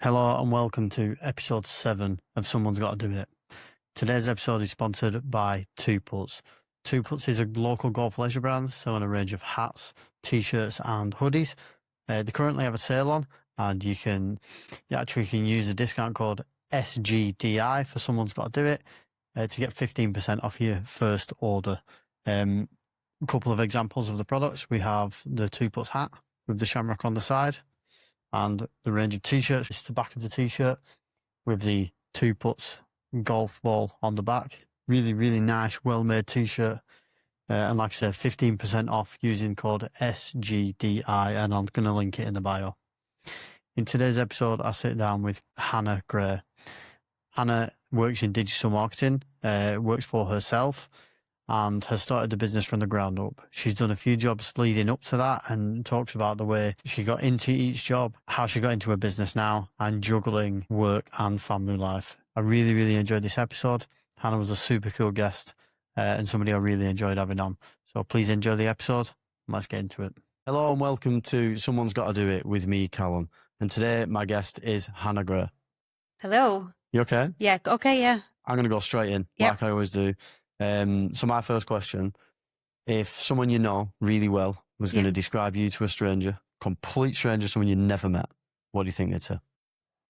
Hello and welcome to episode 7 of Someone's Gotta Do It. Today's episode is sponsored by Two Puts. Two Puts is a local golf leisure brand selling a range of hats, t-shirts and hoodies. They currently have a sale on, and you can use the discount code SGDI for Someone's Gotta Do It to get 15% off your first order. A couple of examples of the products. We have the Two Puts hat with the shamrock on the side, and the range of t-shirts. It's the back of the t-shirt with the Two Puts golf ball on the back. Really, really nice, well-made t-shirt. And like I said, 15% off using code SGDI, and I'm going to link it in the bio. In today's episode, I sit down with Hannah Gray. Hannah works in digital marketing, works for herself, and has started the business from the ground up. She's done a few jobs leading up to that and talks about the way she got into each job, how she got into a business now, and juggling work and family life. I really, really enjoyed this episode. Hannah was a super cool guest and somebody I really enjoyed having on. So please enjoy the episode. Let's get into it. Hello and welcome to Someone's Gotta Do It with me, Callan. And today my guest is Hannah Gray. Hello. You okay? Yeah, okay, yeah. I'm going to go straight in, like I always do. So my first question, if someone you know really well was going to describe you to a stranger, complete stranger, someone you never met, what do you think they'd say?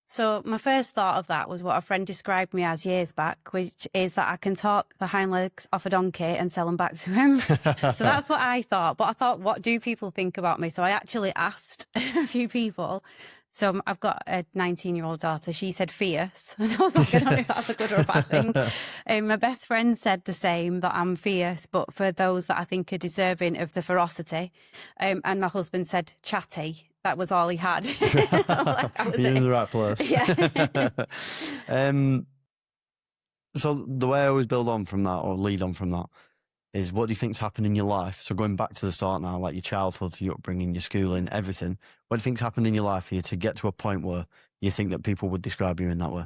So my first thought of that was what a friend described me as years back, which is that I can talk the hind legs off a donkey and sell them back to him. So that's what I thought. But I thought, what do people think about me? So I actually asked a few people. So I've got a 19-year-old daughter. She said fierce. And I was like, I don't know if that's a good or a bad thing. My best friend said the same, that I'm fierce, but for those that I think are deserving of the ferocity. And my husband said chatty. That was all he had. You're in the right place. Yeah. So the way I always build on from that, or lead on from that, is what do you think's happened in your life? So going back to the start now, like your childhood, your upbringing, your schooling, everything, what do you think's happened in your life for you to get to a point where you think that people would describe you in that way?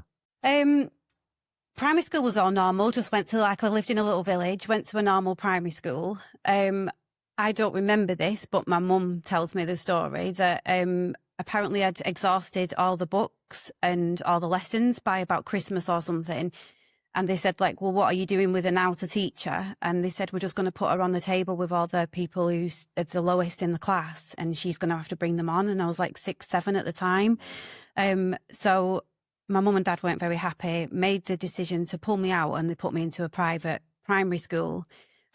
Primary school was all normal. Just went to, I lived in a little village, went to a normal primary school. I don't remember this, but my mum tells me the story that apparently I'd exhausted all the books and all the lessons by about Christmas or something. And they said, well, what are you doing with her now to teach her? And they said, we're just going to put her on the table with all the people who's at the lowest in the class, and she's going to have to bring them on. And I was 6, 7 at the time. So my mum and dad weren't very happy, made the decision to pull me out, and they put me into a private primary school.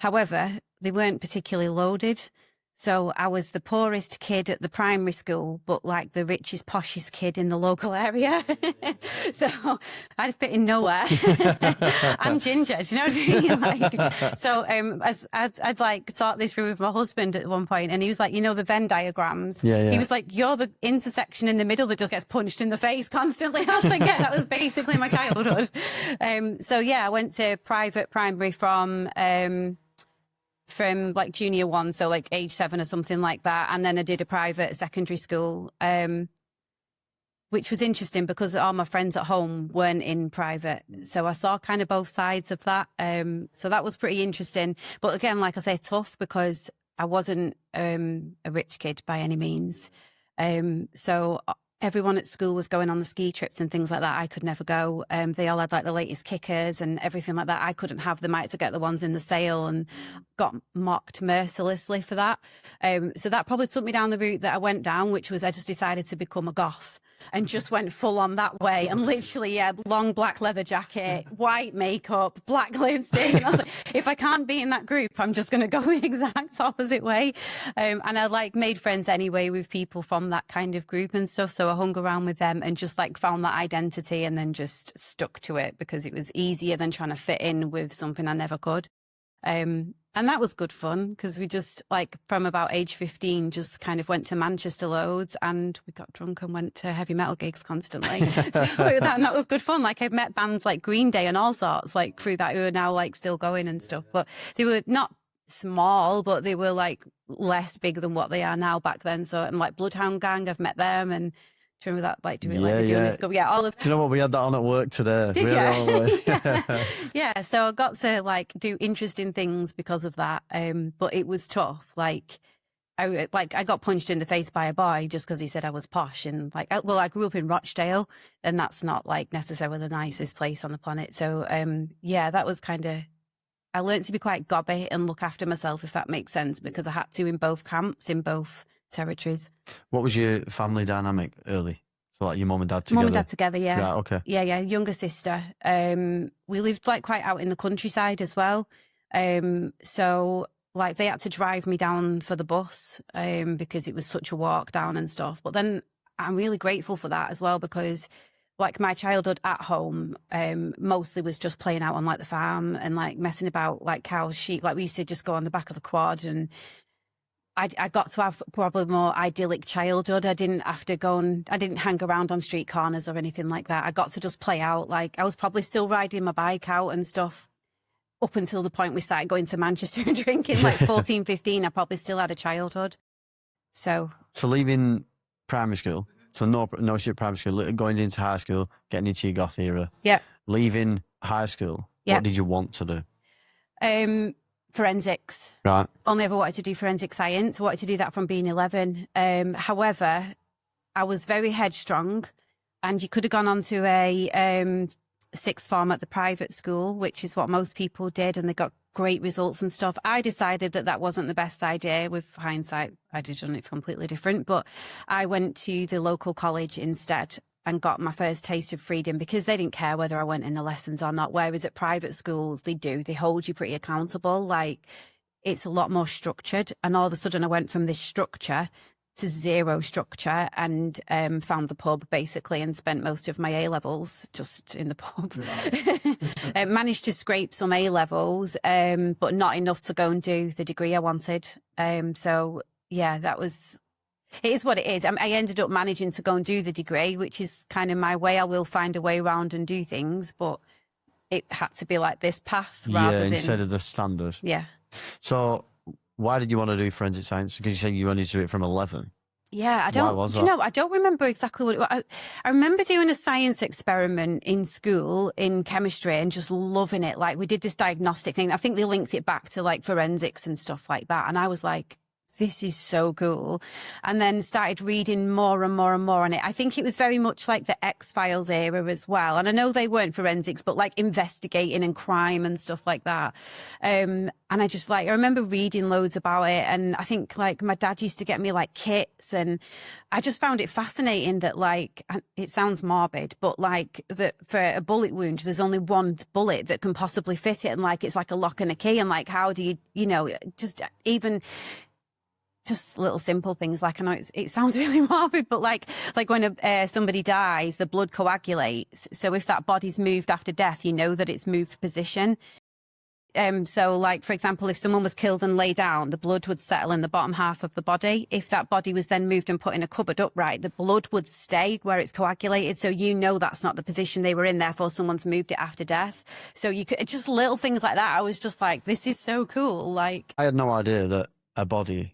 However, they weren't particularly loaded. So I was the poorest kid at the primary school, but the richest, poshest kid in the local area. So I'd fit in nowhere. I'm ginger, do you know what I mean? So I'd thought this through with my husband at one point, and he was like, the Venn diagrams. Yeah. He was like, you're the intersection in the middle that just gets punched in the face constantly. I was like, yeah, that was basically my childhood. I went to private primary from junior 1, so age 7 or something like that. And then I did a private secondary school, which was interesting because all my friends at home weren't in private. So I saw kind of both sides of that. So that was pretty interesting. But again, like I say, tough because I wasn't a rich kid by any means. So everyone at school was going on the ski trips and things like that. I could never go. They all had the latest kickers and everything like that. I couldn't have them. I had to get the ones in the sale, and got mocked mercilessly for that. So that probably took me down the route that I went down, which was I just decided to become a goth and just went full on that way. And literally, long black leather jacket, white makeup, black lipstick. And I was like, if I can't be in that group, I'm just going to go the exact opposite way. And I made friends anyway with people from that kind of group and stuff. So I hung around with them and just found that identity, and then just stuck to it because it was easier than trying to fit in with something I never could. And that was good fun because we just from about age 15 just kind of went to Manchester loads, and we got drunk and went to heavy metal gigs constantly. So that was good fun. I've met bands like Green Day and all sorts through that who are now still going and stuff, but they were not small, but they were less big than what they are now back then. So, and Bloodhound Gang, I've met them, and do you remember that? Doing the Jonas Club? Yeah, all of. Do you know what? We had that on at work today. Did you? Yeah. So I got to do interesting things because of that. But it was tough. I I got punched in the face by a boy just because he said I was posh, and like, well, I grew up in Rochdale, and that's not like necessarily the nicest place on the planet. So, yeah, that was kind of. I learned to be quite gobby and look after myself, if that makes sense, because I had to in both camps, in both territories. What was your family dynamic early? So like your mum and dad together? Mum and dad together, yeah. Yeah, okay. Yeah, younger sister. We lived like quite out in the countryside as well. So like they had to drive me down for the bus because it was such a walk down and stuff. But then I'm really grateful for that as well, because like my childhood at home mostly was just playing out on like the farm and like messing about like cows, sheep. Like we used to just go on the back of the quad, and I got to have probably more idyllic childhood. I didn't have to I didn't hang around on street corners or anything like that. I got to just play out. Like I was probably still riding my bike out and stuff up until the point we started going to Manchester and drinking, like 14, 15. I probably still had a childhood. So leaving primary school, so no shit primary school, going into high school, getting into your goth era. Yeah. Leaving high school, what did you want to do? Forensics. Right. Only ever wanted to do forensic science. I wanted to do that from being 11. However, I was very headstrong, and you could have gone on to a sixth form at the private school, which is what most people did, and they got great results and stuff. I decided that wasn't the best idea. With hindsight, I'd have done it completely different, but I went to the local college instead and got my first taste of freedom, because they didn't care whether I went in the lessons or not. Whereas at private school, they hold you pretty accountable. Like it's a lot more structured. And all of a sudden I went from this structure to zero structure, and found the pub basically, and spent most of my A-levels just in the pub. Managed to scrape some A-levels, but not enough to go and do the degree I wanted. So yeah, it is what it is. I ended up managing to go and do the degree, which is kind of my way. I will find a way around and do things, but it had to be like this path rather than... instead of the standard. Yeah. So why did you want to do forensic science? Because you said you only did it from 11. Yeah, I don't. Why was that? You know, I don't remember exactly what it was. I remember doing a science experiment in school in chemistry and just loving it. Like we did this diagnostic thing. I think they linked it back to like forensics and stuff like that. And I was like, this is so cool. And then started reading more and more and more on it. I think it was very much like the X-Files era as well. And I know they weren't forensics, but like investigating and crime and stuff like that. And I just I remember reading loads about it. And I think like my dad used to get me like kits, and I just found it fascinating that like, it sounds morbid, but like that for a bullet wound, there's only one bullet that can possibly fit it. And like, it's like a lock and a key. And like, how do you, just even... just little simple things. Like I know it sounds really morbid, but like when somebody dies, the blood coagulates. So if that body's moved after death, you know that it's moved position. So like, for example, if someone was killed and lay down, the blood would settle in the bottom half of the body. If that body was then moved and put in a cupboard upright, the blood would stay where it's coagulated. So you know that's not the position they were in, therefore someone's moved it after death. So you could just little things like that. I was just like, this is so cool. Like I had no idea that a body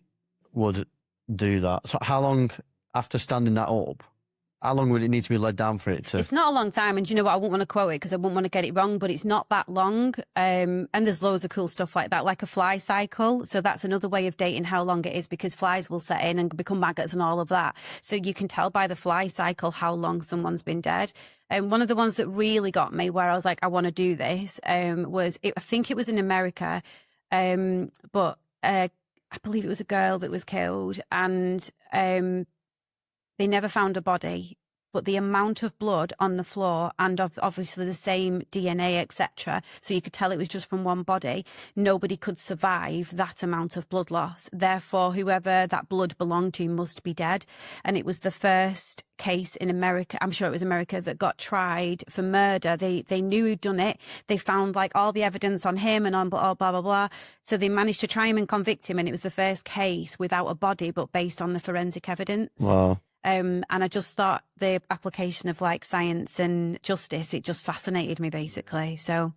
would do that. So how long after standing that up, how long would it need to be laid down for it to... It's not a long time, and you know what, I wouldn't want to quote it because I wouldn't want to get it wrong, but it's not that long. And there's loads of cool stuff like that, like a fly cycle. So that's another way of dating how long it is, because flies will set in and become maggots and all of that. So you can tell by the fly cycle how long someone's been dead. And one of the ones that really got me, where I was like, I want to do this, I think it was in America, but I believe it was a girl that was killed, and they never found a body, but the amount of blood on the floor and obviously the same DNA, etc. So you could tell it was just from one body. Nobody could survive that amount of blood loss. Therefore, whoever that blood belonged to must be dead. And it was the first case in America, I'm sure it was America, that got tried for murder. They knew who'd done it. They found like all the evidence on him and on blah, blah, blah, blah. So they managed to try him and convict him. And it was the first case without a body, but based on the forensic evidence. Wow. And I just thought the application of like science and justice, it just fascinated me basically. So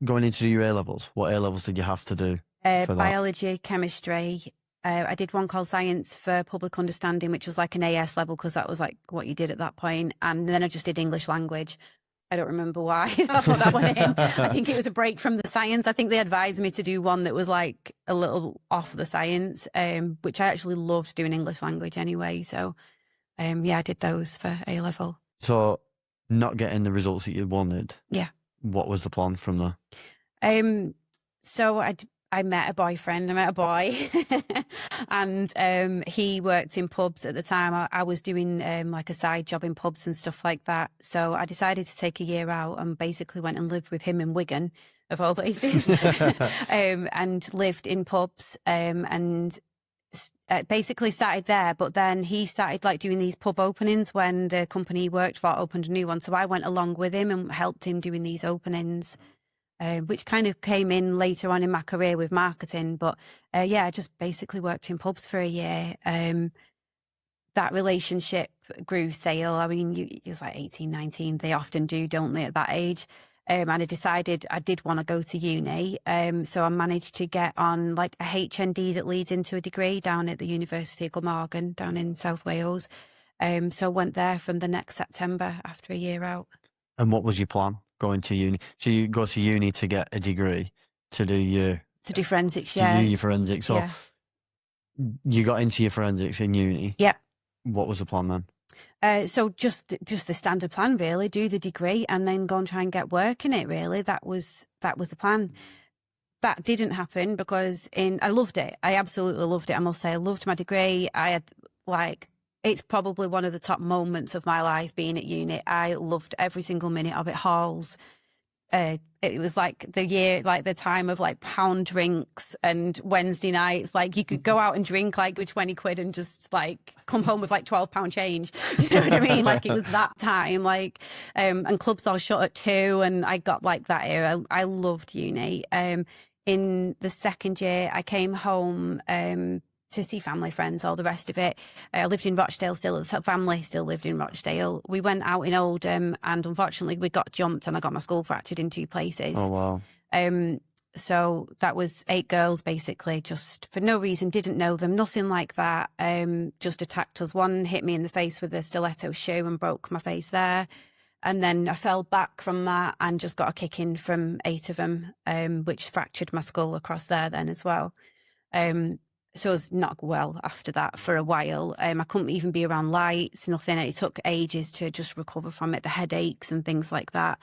going into your A-levels, what A-levels did you have to do for biology, chemistry. I did one called science for public understanding, which was like an AS level, because that was like what you did at that point. And then I just did English language. I don't remember why I put that one in. I think it was a break from the science. I think they advised me to do one that was like a little off the science, which I actually loved doing English language anyway. So, yeah, I did those for A level. So, not getting the results that you wanted. Yeah. What was the plan from there? So I met a boyfriend. I met a boy, and he worked in pubs at the time. I was doing like a side job in pubs and stuff like that. So I decided to take a year out and basically went and lived with him in Wigan, of all places, and lived in pubs and basically started there. But then he started like doing these pub openings when the company he worked for opened a new one. So I went along with him and helped him doing these openings. Which kind of came in later on in my career with marketing. But yeah, I just basically worked in pubs for a year. That relationship grew stale. I mean, you was like 18, 19. They often do, don't they, at that age? And I decided I did want to go to uni. So I managed to get on like a HND that leads into a degree down at the University of Glamorgan down in South Wales. So I went there from the next September after a year out. And what was your plan going to uni? So you go to uni to get a degree to do forensics, to yeah. do your forensics. So you got into your forensics in uni. Yeah. What was the plan then? So just the standard plan, really. Do the degree and then go and try and get work in it. Really, that was the plan. That didn't happen because I loved it. I absolutely loved it. I must say, I loved my degree. I had it's probably one of the top moments of my life being at uni. I loved every single minute of it. Halls. It was like the time of like pound drinks and Wednesday nights. Like you could go out and drink like with 20 quid and just like come home with like £12 change. Do you know what I mean? Like it was that time. Like, and clubs all shut at 2, and I got like that era. I loved uni. In the second year, I came home to see family, friends, all the rest of it. I lived in Rochdale still. The family still lived in Rochdale. We went out in Oldham and unfortunately we got jumped and I got my skull fractured in 2 places. Oh, wow. So that was 8 girls basically, just for no reason, didn't know them, nothing like that. Just attacked us. One hit me in the face with a stiletto shoe and broke my face there. And then I fell back from that and just got a kick in from 8 of them, which fractured my skull across there then as well. So I was not well after that for a while. I couldn't even be around lights, nothing. It took ages to just recover from it, the headaches and things like that.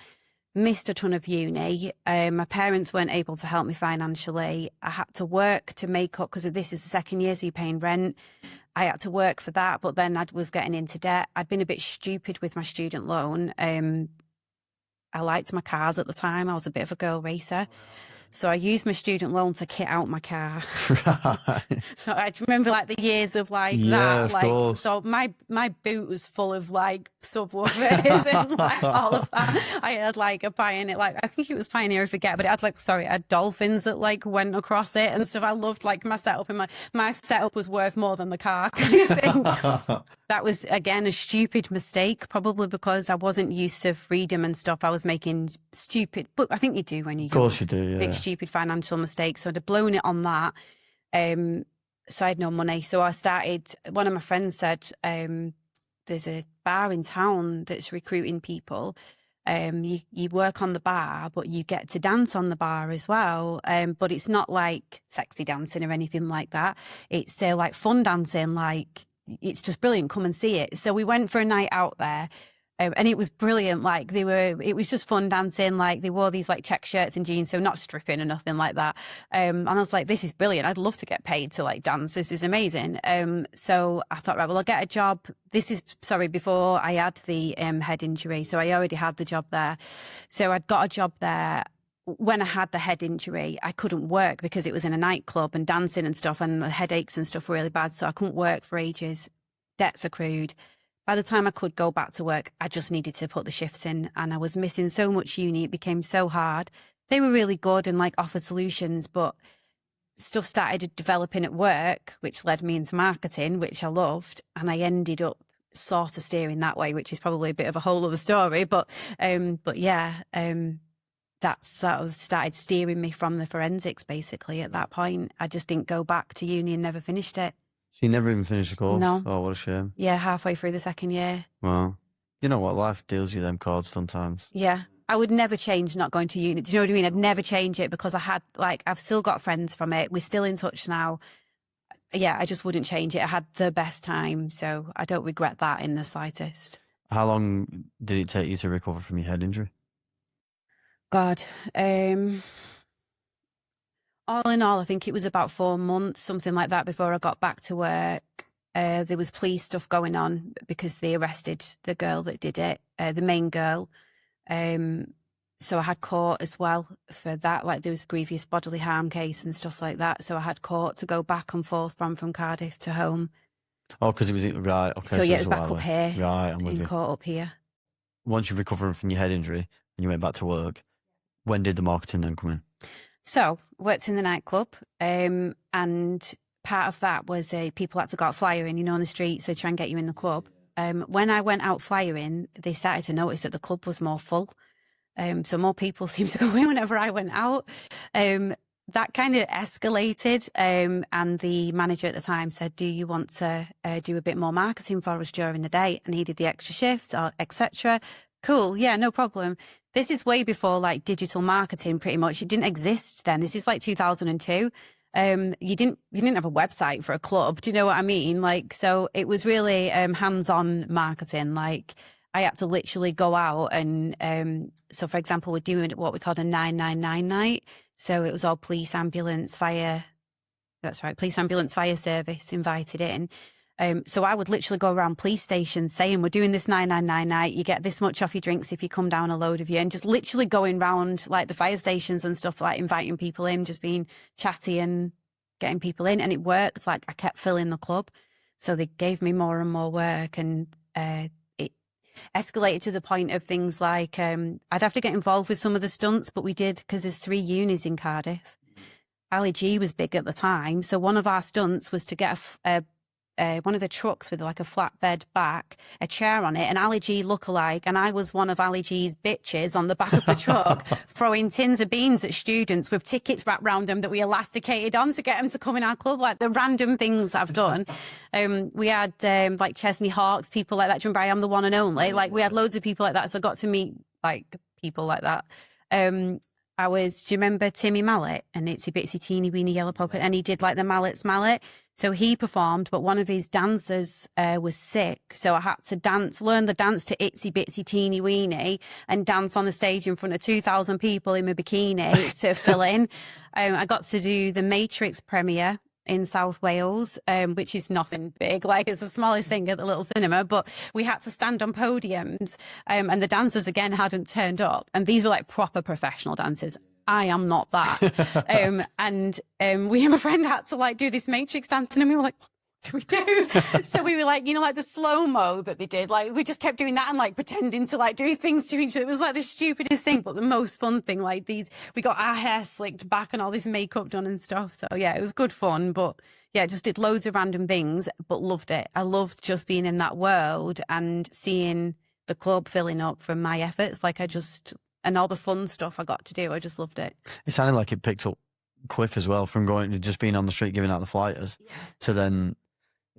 Missed a ton of uni. My parents weren't able to help me financially. I had to work to make up because this is the second year, so you're paying rent. I had to work for that, but then I was getting into debt. I'd been a bit stupid with my student loan. I liked my cars at the time. I was a bit of a girl racer. So I used my student loan to kit out my car. Right. So I remember like the years of like Yeah, that. of Like course. so my boot was full of like subwoofers and like all of that. I had like a Pioneer, like I think it was Pioneer, I forget, but it had dolphins that like went across it and stuff. I loved like my setup, and my setup was worth more than the car kind of thing. That was again a stupid mistake, probably because I wasn't used to freedom and stuff. I was making stupid, but I think you do when you're Of course you do, yeah. big stupid financial mistakes. So I'd have blown it on that. So I had no money. So I started, one of my friends said, there's a bar in town that's recruiting people. You work on the bar, but you get to dance on the bar as well. But it's not like sexy dancing or anything like that. It's like fun dancing, like it's just brilliant. Come and see it. So we went for a night out there. And it was brilliant. Like it was just fun dancing. Like they wore these like check shirts and jeans, so not stripping or nothing like that. And I was like, this is brilliant. I'd love to get paid to like dance. This is amazing. So I thought, right, well, I'll get a job. Before I had the head injury. So I already had the job there. So I'd got a job there. When I had the head injury, I couldn't work because it was in a nightclub and dancing and stuff, and the headaches and stuff were really bad. So I couldn't work for ages. Debts accrued. By the time I could go back to work, I just needed to put the shifts in, and I was missing so much uni. It became so hard. They were really good and like offered solutions, but stuff started developing at work, which led me into marketing, which I loved. And I ended up sort of steering that way, which is probably a bit of a whole other story. But yeah, that sort of started steering me from the forensics basically at that point. I just didn't go back to uni and never finished it. So you never even finished the course? No. Oh, what a shame. Yeah, halfway through the second year. Wow. You know what? Life deals you them cards sometimes. Yeah. I would never change not going to uni. Do you know what I mean? I'd never change it because I've still got friends from it. We're still in touch now. Yeah, I just wouldn't change it. I had the best time, so I don't regret that in the slightest. How long did it take you to recover from your head injury? God, all in all, I think it was about 4 months, something like that, before I got back to work. There was police stuff going on because they arrested the girl that did it, the main girl. So I had court as well for that. Like there was a grievous bodily harm case and stuff like that. So I had court to go back and forth from Cardiff to home. Oh, because it was right. Okay. So yeah, it was back up here. Right, I'm with in you. court up here. Once you recovered from your head injury and you went back to work, when did the marketing then come in? So worked in the nightclub, and part of that was people had to go out flyering, on the streets to try and get you in the club. When I went out flyering, they started to notice that the club was more full. So more people seemed to go in whenever I went out. That kind of escalated, and the manager at the time said, do you want to do a bit more marketing for us during the day? I needed the extra shifts, etc. Cool, yeah, no problem. This is way before like digital marketing, pretty much. It didn't exist then. This is like 2002. You didn't have a website for a club. Do you know what I mean? Like, so it was really hands-on marketing. Like I had to literally go out and, so for example, we're doing what we called a 999 night. So it was all police, ambulance, fire. That's right. Police, ambulance, fire service invited in. So I would literally go around police stations saying, we're doing this 999 night. You get this much off your drinks if you come down, a load of you, and just literally going round like the fire stations and stuff, like inviting people in, just being chatty and getting people in. And it worked. Like I kept filling the club. So they gave me more and more work, and it escalated to the point of things like I'd have to get involved with some of the stunts, but we did, because there's 3 unis in Cardiff. Ali G was big at the time. So one of our stunts was to get one of the trucks with like a flatbed back, a chair on it, an Ali G lookalike, and I was one of Ali G's bitches on the back of the truck throwing tins of beans at students with tickets wrapped around them that we elasticated on to get them to come in our club. Like the random things I've done. We had like Chesney Hawks, people like that. Do you remember I Am the One and Only? Like we had loads of people like that, so I got to meet like people like that. Do you remember Timmy Mallet and Itsy Bitsy Teeny Weeny Yellow Puppet? And he did like the Mallet's Mallet. So he performed, but one of his dancers was sick. So I had to learn the dance to Itsy Bitsy Teeny Weeny and dance on the stage in front of 2,000 people in my bikini to fill in. I got to do the Matrix premiere in South Wales, which is nothing big, like it's the smallest thing at the little cinema, but we had to stand on podiums, and the dancers again hadn't turned up, and these were like proper professional dancers. I am not that. And we and my friend had to like do this Matrix dancing, and we were like, what do we do? So we were like, like the slow-mo that they did, like we just kept doing that and like pretending to like do things to each other. It was like the stupidest thing, but the most fun thing. Like we got our hair slicked back and all this makeup done and stuff. So yeah, it was good fun, but yeah, just did loads of random things, but loved it. I loved just being in that world and seeing the club filling up from my efforts. And all the fun stuff I got to do. I just loved it. It sounded like it picked up quick as well, from going to just being on the street giving out the flyers to then,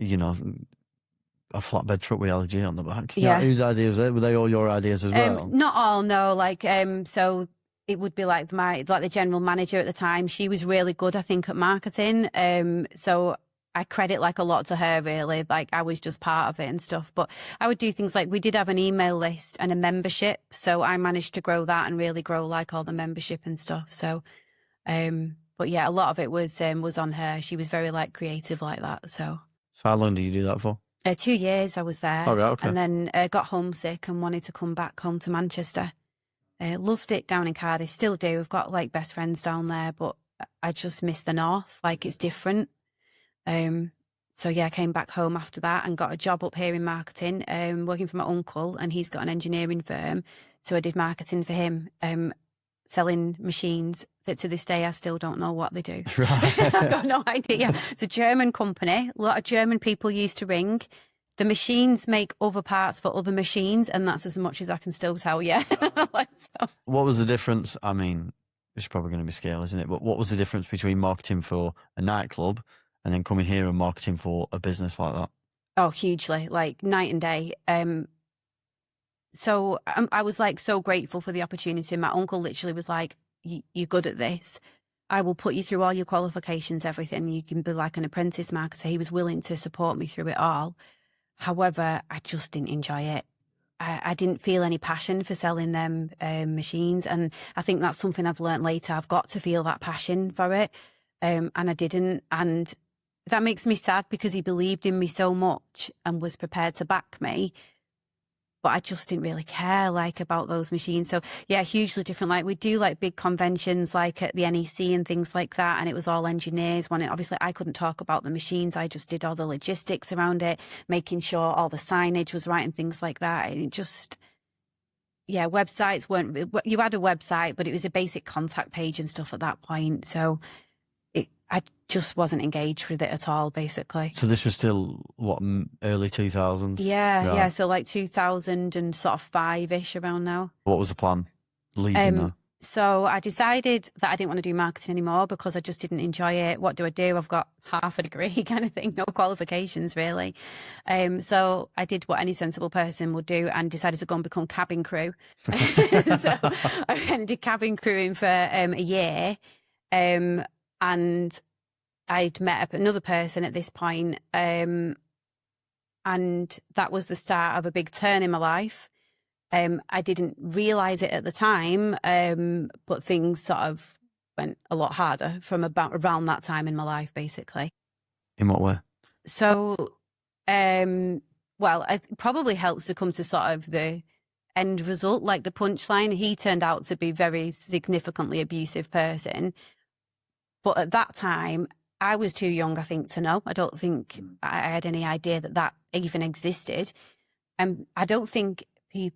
a flatbed truck with LG on the back. Yeah. Whose ideas were they? All your ideas as well? Not all, no. Like, so it would be like the general manager at the time. She was really good, I think, at marketing. So I credit like a lot to her, really. Like I was just part of it and stuff. But I would do things like, we did have an email list and a membership. So I managed to grow that and really grow like all the membership and stuff. So, but yeah, a lot of it was on her. She was very like creative like that. So how long did you do that for? 2 years I was there. Oh, right, okay. And then got homesick and wanted to come back home to Manchester. Loved it down in Cardiff, still do. I've got like best friends down there, but I just miss the north. Like it's different. So yeah, I came back home after that and got a job up here in marketing, working for my uncle, and he's got an engineering firm. So I did marketing for him, selling machines that to this day I still don't know what they do. Right. I've got no idea. It's a German company. A lot of German people used to ring. The machines make other parts for other machines, and that's as much as I can still tell you. So. What was the difference? I mean, it's probably going to be scale, isn't it? But what was the difference between marketing for a nightclub and then coming here and marketing for a business like that? Oh, hugely, like night and day. so I was like so grateful for the opportunity. My uncle literally was like, you're good at this. I will put you through all your qualifications, everything. You can be like an apprentice marketer. He was willing to support me through it all. However, I just didn't enjoy it. I didn't feel any passion for selling them machines. And I think that's something I've learned later. I've got to feel that passion for it. And I didn't. And that makes me sad because he believed in me so much and was prepared to back me. But I just didn't really care like about those machines. So yeah, hugely different. Like we do like big conventions like at the NEC and things like that. And it was all engineers. Obviously I couldn't talk about the machines. I just did all the logistics around it, making sure all the signage was right and things like that. And it just, yeah, websites weren't, you had a website, but it was a basic contact page and stuff at that point. So I just wasn't engaged with it at all, basically. So this was still, what, early 2000s? Yeah. So like 2000 and sort of 5-ish around now. What was the plan? Leaving there? So I decided that I didn't want to do marketing anymore because I just didn't enjoy it. What do? I've got half a degree kind of thing, no qualifications really. So I did what any sensible person would do and decided to go and become cabin crew. So I did cabin crewing for a year. And I'd met up another person at this point, and that was the start of a big turn in my life. I didn't realise it at the time, but things sort of went a lot harder from about around that time in my life, basically. In what way? So, well, it probably helps to come to sort of the end result, like the punchline. He turned out to be a very significantly abusive person. But at that time, I was too young, I think, to know. I don't think I had any idea that that even existed. And I don't think the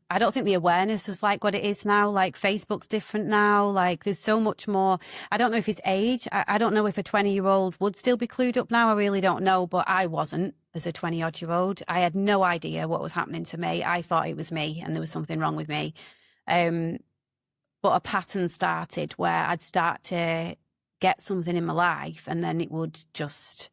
awareness was like what it is now. Like Facebook's different now. Like there's so much more. I don't know if it's age. I don't know if a 20-year-old would still be clued up now. I really don't know. But I wasn't as a 20-odd-year-old. I had no idea what was happening to me. I thought it was me and there was something wrong with me. But a pattern started where I'd start to get something in my life and then it would just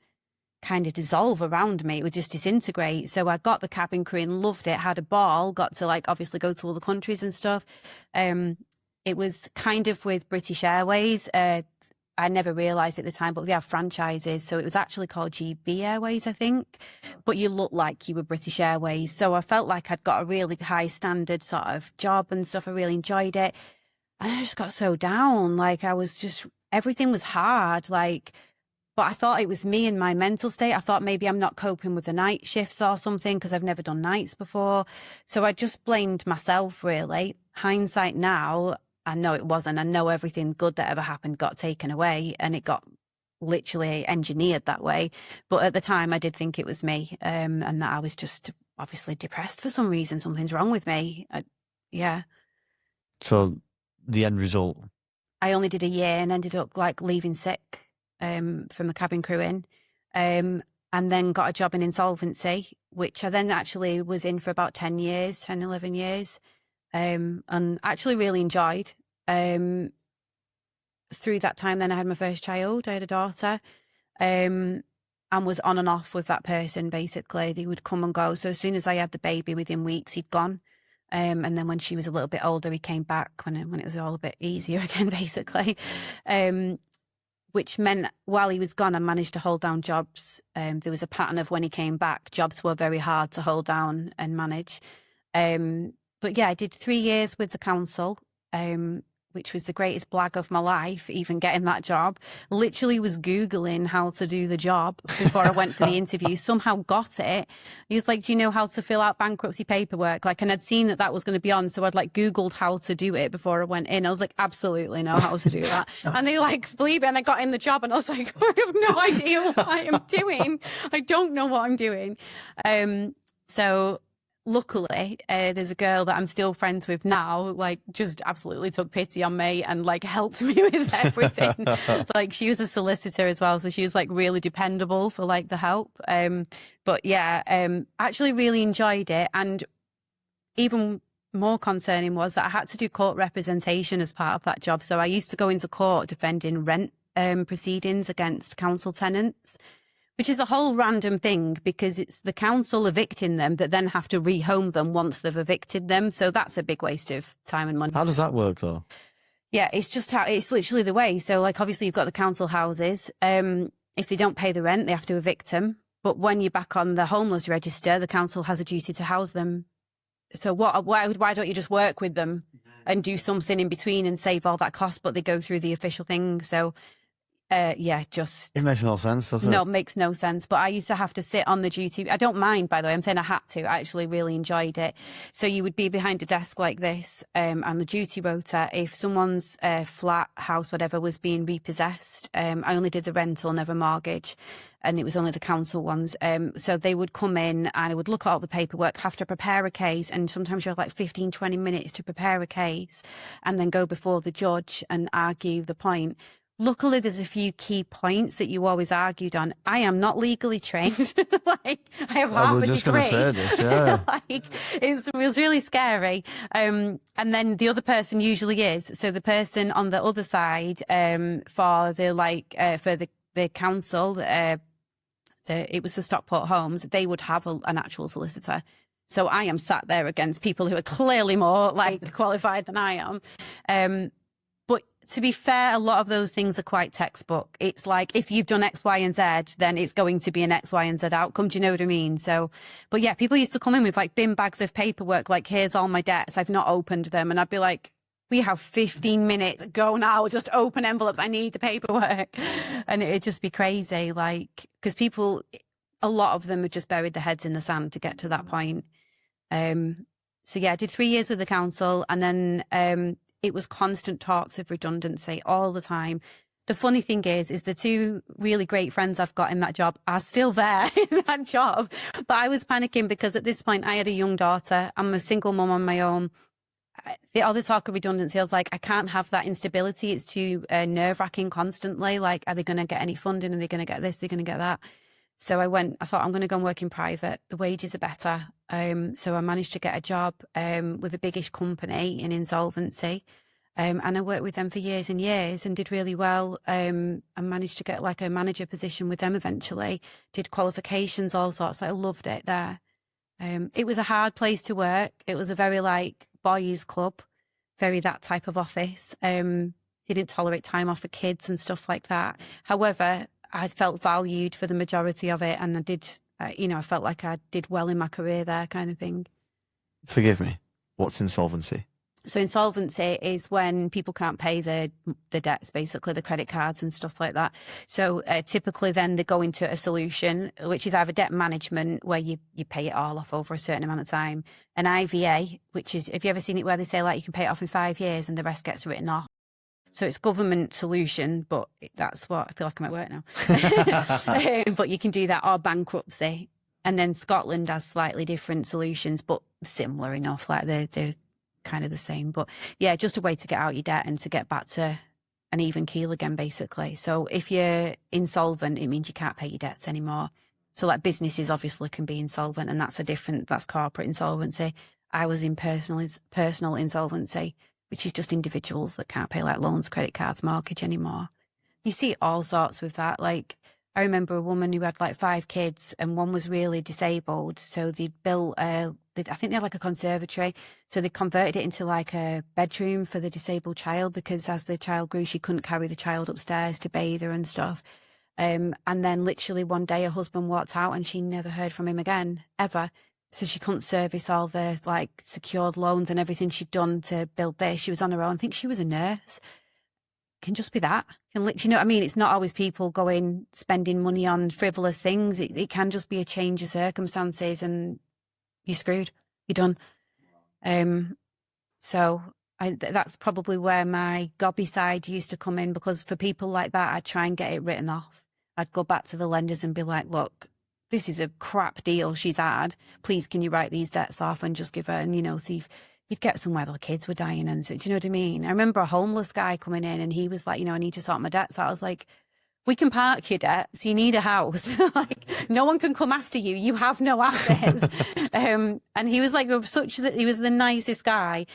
kind of dissolve around me. It would just disintegrate. So I got the cabin crew and loved it, had a ball, got to like obviously go to all the countries and stuff. It was kind of with British Airways. I never realised at the time, but they have franchises. So it was actually called GB Airways, I think. But you looked like you were British Airways. So I felt like I'd got a really high standard sort of job and stuff. I really enjoyed it. And I just got so down. Like I was just, everything was hard. Like, but I thought it was me and my mental state. I thought maybe I'm not coping with the night shifts or something because I've never done nights before. So I just blamed myself, really. Hindsight now, I know it wasn't. I know everything good that ever happened got taken away and it got literally engineered that way. But at the time, I did think it was me and that I was just obviously depressed for some reason. Something's wrong with me. Yeah. So the end result? I only did a year and ended up like leaving sick from the cabin crewing, and then got a job in insolvency, which I then actually was in for about 10, 11 years, and actually really enjoyed. Through that time, then I had my first child. I had a daughter, and was on and off with that person, basically. They would come and go. So as soon as I had the baby, within weeks, he'd gone. And then when she was a little bit older, he came back when it was all a bit easier again, basically. Which meant while he was gone, I managed to hold down jobs. There was a pattern of when he came back, jobs were very hard to hold down and manage. But yeah, I did 3 years with the council, which was the greatest blag of my life, even getting that job. Literally was Googling how to do the job before I went for the interview. Somehow got it. He was like, do you know how to fill out bankruptcy paperwork? Like, and I'd seen that was going to be on. So I'd like Googled how to do it before I went in. I was like, absolutely know how to do that. And they like, believe it. And I got in the job and I was like, I have no idea what I am doing. I don't know what I'm doing. So luckily, there's a girl that I'm still friends with now, like just absolutely took pity on me and like helped me with everything. Like she was a solicitor as well. So she was like really dependable for like the help. But yeah, actually really enjoyed it. And even more concerning was that I had to do court representation as part of that job. So I used to go into court defending rent proceedings against council tenants, Which is a whole random thing because it's the council evicting them that then have to rehome them once they've evicted them. So that's a big waste of time and money. How does that work though? Yeah, it's just how it's literally the way. So like obviously you've got the council houses. If they don't pay the rent, they have to evict them. But when you're back on the homeless register, the council has a duty to house them. So why don't you just work with them and do something in between and save all that cost? But they go through the official thing. So It makes no sense, does it? No, it makes no sense. But I used to have to sit on the duty. I don't mind, by the way. I'm saying I had to. I actually really enjoyed it. So you would be behind a desk like this and the duty rota. If someone's flat, house, whatever, was being repossessed, I only did the rental, never mortgage. And it was only the council ones. So they would come in and I would look at all the paperwork, have to prepare a case. And sometimes you have like 15, 20 minutes to prepare a case and then go before the judge and argue the point. Luckily, there's a few key points that you always argued on. I am not legally trained. Like, I have half a degree. I was just going to say this, yeah. Like, it was really scary. And then the other person usually is. So the person on the other side, for the council, it was for Stockport Homes, they would have an actual solicitor. So I am sat there against people who are clearly more like qualified than I am. To be fair, a lot of those things are quite textbook. It's like, if you've done X, Y, and Z, then it's going to be an X, Y, and Z outcome. Do you know what I mean? So, but yeah, people used to come in with like bin bags of paperwork, like, here's all my debts. I've not opened them. And I'd be like, we have 15 minutes. Go now. Just open envelopes. I need the paperwork. And it'd just be crazy. Like, because people, a lot of them have just buried their heads in the sand to get to that point. So yeah, I did 3 years with the council, and then, it was constant talks of redundancy all the time. The funny thing is the two really great friends I've got in that job are still there in that job. But I was panicking because at this point I had a young daughter. I'm a single mum on my own. The other talk of redundancy, I was like, I can't have that instability. It's too nerve-wracking constantly. Like, are they going to get any funding? Are they going to get this? Are they going to get that? So I thought, I'm going to go and work in private. The wages are better. So I managed to get a job with a biggish company in insolvency. And I worked with them for years and years and did really well. And managed to get like a manager position with them eventually. Did qualifications, all sorts. I loved it there. It was a hard place to work. It was a very like boys club, very that type of office. Didn't tolerate time off for kids and stuff like that. However, I felt valued for the majority of it, and I did, I felt like I did well in my career there, kind of thing. Forgive me. What's insolvency? So insolvency is when people can't pay the debts, basically the credit cards and stuff like that. So typically then they go into a solution, which is either debt management, where you pay it all off over a certain amount of time, an IVA, which is, have you ever seen it where they say like you can pay it off in 5 years and the rest gets written off? So it's government solution, but that's what I feel like I'm at work now. But you can do that, or bankruptcy. And then Scotland has slightly different solutions, but similar enough. Like they're kind of the same. But yeah, just a way to get out your debt and to get back to an even keel again, basically. So if you're insolvent, it means you can't pay your debts anymore. So like businesses obviously can be insolvent, and that's corporate insolvency. I was in personal insolvency, which is just individuals that can't pay like loans, credit cards, mortgage anymore. You see all sorts with that. Like, I remember a woman who had like 5 kids and one was really disabled. So they built, I think they had like a conservatory. So they converted it into like a bedroom for the disabled child, because as the child grew, she couldn't carry the child upstairs to bathe her and stuff. And then literally one day her husband walked out and she never heard from him again, ever. So she couldn't service all the like secured loans and everything she'd done to build this. She was on her own. I think she was a nurse. Can just be that. You know what I mean? It's not always people going spending money on frivolous things. It can just be a change of circumstances and you're screwed. You're done. So that's probably where my gobby side used to come in, because for people like that, I'd try and get it written off. I'd go back to the lenders and be like, look, this is a crap deal she's had. Please, can you write these debts off and just give her, and, see if you'd get somewhere the kids were dying. And so, do you know what I mean? I remember a homeless guy coming in and he was like, I need to sort my debts out. I was like, we can park your debts. You need a house. Like, no one can come after you. You have no assets. And he was like, he was the nicest guy.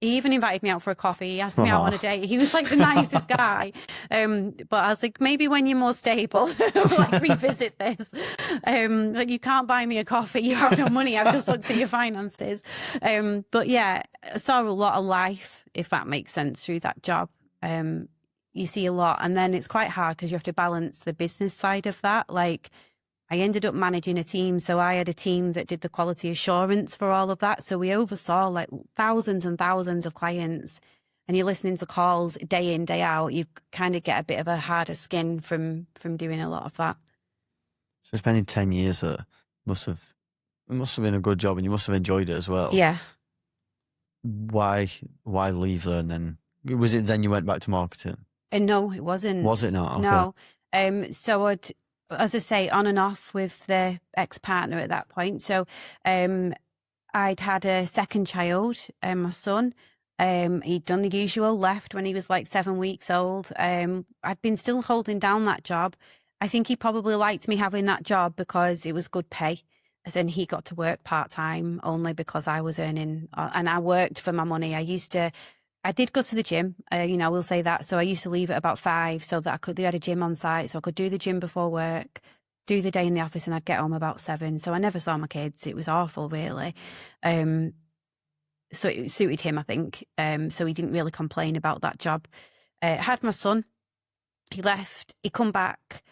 He even invited me out for a coffee. He asked me out on a date. He was like the nicest guy. But I was like, maybe when you're more stable, like revisit this. Like you can't buy me a coffee. You have no money. I've just looked at your finances. But yeah, I saw a lot of life, if that makes sense, through that job. You see a lot, and then it's quite hard because you have to balance the business side of that. Like I ended up managing a team. So I had a team that did the quality assurance for all of that. So we oversaw like thousands and thousands of clients, and you're listening to calls day in, day out. You kind of get a bit of a harder skin from doing a lot of that. So spending 10 years there it must have been a good job, and you must have enjoyed it as well. Yeah. Why leave there? And then was it then you went back to marketing? No, it wasn't. Was it not? Okay. No. So as I say, on and off with the ex-partner at that point. So I'd had a second child, my son. He'd done the usual, left when he was like 7 weeks old. I'd been still holding down that job. I think he probably liked me having that job because it was good pay. And then he got to work part-time only because I was earning, and I worked for my money. I did go to the gym, I will say that. So I used to leave at about 5 so that they had a gym on site. So I could do the gym before work, do the day in the office, and I'd get home about 7. So I never saw my kids. It was awful, really. So it suited him, I think. So he didn't really complain about that job. Had my son. He left. He come back.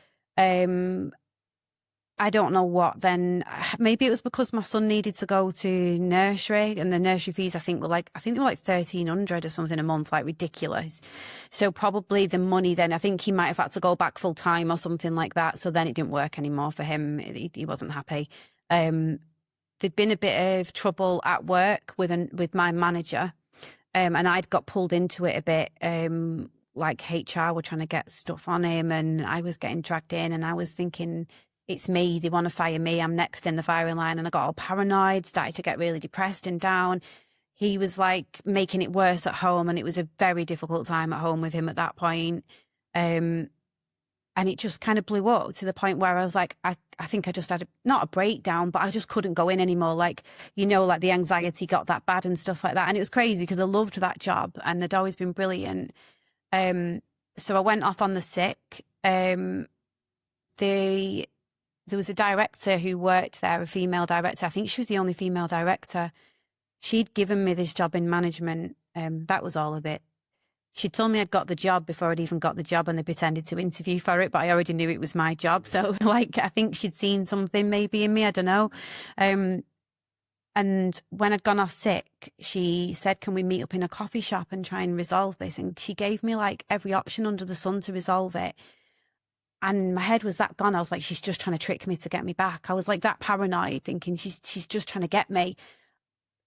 I don't know what then. Maybe it was because my son needed to go to nursery, and the nursery fees I think they were like $1,300 or something a month, like ridiculous. So probably the money then, I think he might have had to go back full time or something like that. So then it didn't work anymore for him. He wasn't happy. There'd been a bit of trouble at work with my manager, and I'd got pulled into it a bit. Like HR were trying to get stuff on him, and I was getting dragged in, and I was thinking, it's me, they want to fire me, I'm next in the firing line. And I got all paranoid, started to get really depressed and down. He was like making it worse at home, and it was a very difficult time at home with him at that point. And it just kind of blew up to the point where I was like, I think I just had not a breakdown, but I just couldn't go in anymore. Like, like the anxiety got that bad and stuff like that. And it was crazy because I loved that job and they'd always been brilliant. So I went off on the sick. There was a director who worked there, a female director. I think she was the only female director. She'd given me this job in management. That was all of it. She told me I'd got the job before I'd even got the job, and they pretended to interview for it, but I already knew it was my job. So I think she'd seen something maybe in me, I don't know. And when I'd gone off sick, she said, can we meet up in a coffee shop and try and resolve this? And she gave me like every option under the sun to resolve it. And my head was that gone. I was like, she's just trying to trick me to get me back. I was like that paranoid, thinking she's just trying to get me.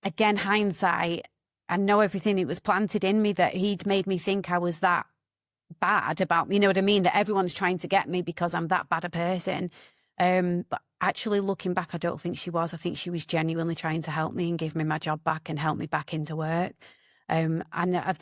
Again, hindsight, I know everything it was planted in me that he'd made me think I was that bad about, you know what I mean? That everyone's trying to get me because I'm that bad a person. But actually looking back, I don't think she was. I think she was genuinely trying to help me and give me my job back and help me back into work. And I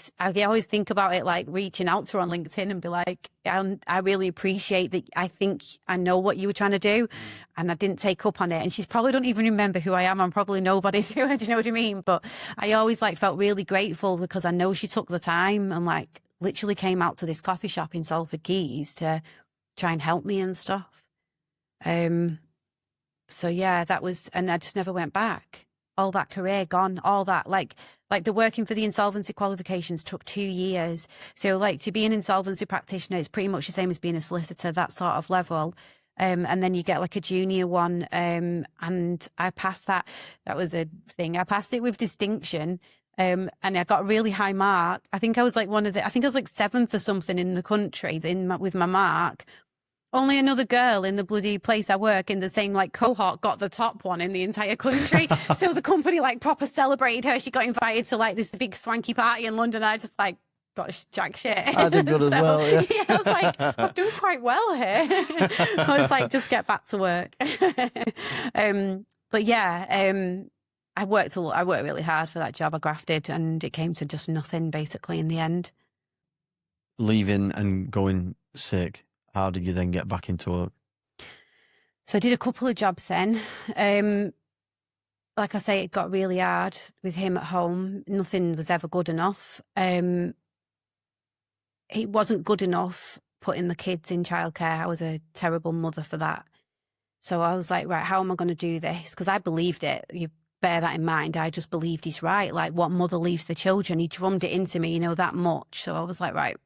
always think about it like reaching out to her on LinkedIn and be like, I really appreciate that. I think I know what you were trying to do and I didn't take up on it. And she's probably don't even remember who I am. I'm probably nobody to her. Do you know what I mean? But I always like felt really grateful because I know she took the time and like literally came out to this coffee shop in Salford Quays to try and help me and stuff. So yeah, that was, and I just never went back. All that career gone, all that, like the working for the insolvency qualifications took 2 years. So like to be an insolvency practitioner is pretty much the same as being a solicitor, that sort of level. And then you get like a junior one. And I passed that. That was a thing. I passed it with distinction. And I got a really high mark. I think I was like I think I was like 7th or something in the country with my mark. Only another girl in the bloody place I work in the same like cohort got the top one in the entire country. So the company like proper celebrated her. She got invited to like this big swanky party in London. I just like got jack shit. I did good as well. Yeah. Yeah, I was like, I've done quite well here. I was like, just get back to work. But yeah, I worked really hard for that job. I grafted and it came to just nothing basically in the end. Leaving and going sick. How did you then get back into work? So I did a couple of jobs then. like I say, it got really hard with him at home. Nothing was ever good enough. It wasn't good enough putting the kids in childcare. I was a terrible mother for that. So I was like, right, how am I going to do this? Because I believed it. You bear that in mind. I just believed he's right. Like, what mother leaves the children? He drummed it into me, that much. So I was like, right,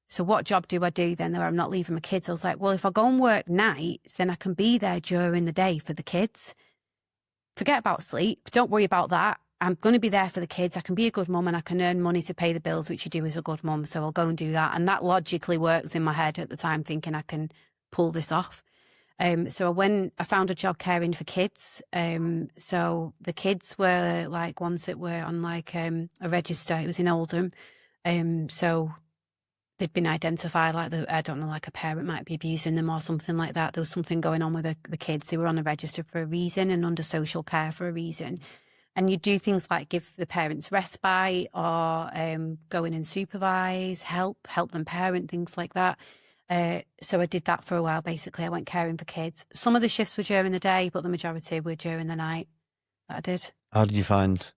so what job do I do then where I'm not leaving my kids? I was like, well, if I go and work nights, then I can be there during the day for the kids. Forget about sleep. Don't worry about that. I'm going to be there for the kids. I can be a good mum and I can earn money to pay the bills, which you do as a good mum. So I'll go and do that. And that logically works in my head at the time, thinking I can pull this off. So I found a job caring for kids. So the kids were like ones that were on like a register. It was in Oldham. So they'd been identified like like a parent might be abusing them or something like that. There was something going on with the kids. They were on a register for a reason and under social care for a reason. And you do things like give the parents respite or go in and supervise, help them parent, things like that. So I did that for a while, basically. I went caring for kids. Some of the shifts were during the day, but the majority were during the night that I did. How did you find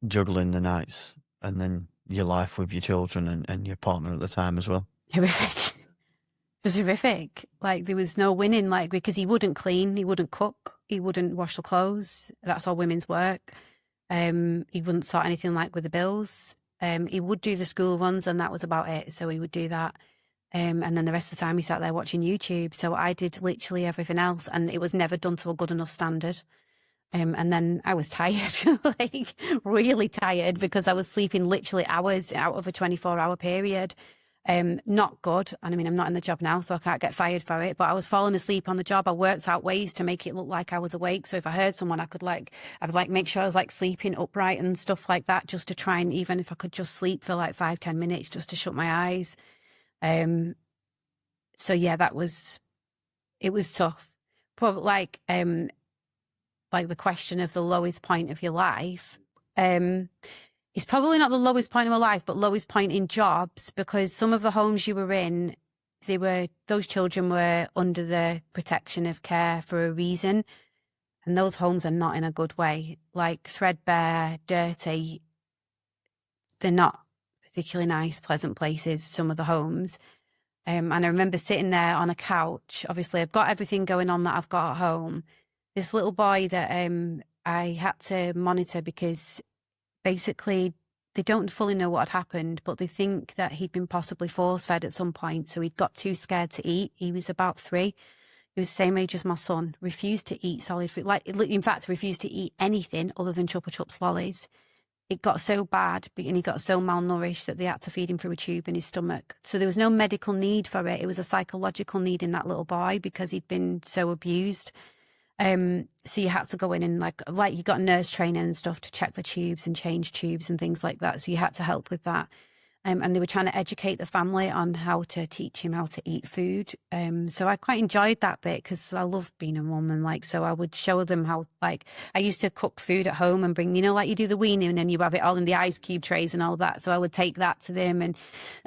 juggling the nights and then your life with your children and your partner at the time as well? Horrific. It was horrific. Like, there was no winning, like, because he wouldn't clean, he wouldn't cook, he wouldn't wash the clothes. That's all women's work. He wouldn't sort anything like with the bills. He would do the school runs and that was about it. So he would do that. And then the rest of the time he sat there watching YouTube. So I did literally everything else and it was never done to a good enough standard. And then I was tired, like really tired, because I was sleeping literally hours out of a 24-hour period. Not good. And I mean, I'm not in the job now, so I can't get fired for it, but I was falling asleep on the job. I worked out ways to make it look like I was awake. So if I heard someone, I would make sure I was like sleeping upright and stuff like that, just to try, and even if I could just sleep for like 5-10 minutes, just to shut my eyes. So yeah, it was tough. Probably like the question of the lowest point of your life. It's probably not the lowest point of my life, but lowest point in jobs, because some of the homes you were in, those children were under the protection of care for a reason. And those homes are not in a good way, like threadbare, dirty. They're not particularly nice, pleasant places, some of the homes. And I remember sitting there on a couch. Obviously, I've got everything going on that I've got at home. This little boy that I had to monitor, because basically they don't fully know what had happened, but they think that he'd been possibly force-fed at some point. So he'd got too scared to eat. He was about 3. He was the same age as my son, refused to eat solid food. Like, in fact, refused to eat anything other than Chupa Chups lollies. It got so bad and he got so malnourished that they had to feed him through a tube in his stomach. So there was no medical need for it. It was a psychological need in that little boy because he'd been so abused. So you had to go in and like you got nurse training and stuff to check the tubes and change tubes and things like that. So you had to help with that. And they were trying to educate the family on how to teach him how to eat food. So I quite enjoyed that bit because I love being a mum, and so I would show them how, like, I used to cook food at home and bring, like you do the weaning and you have it all in the ice cube trays and all that. So I would take that to them, and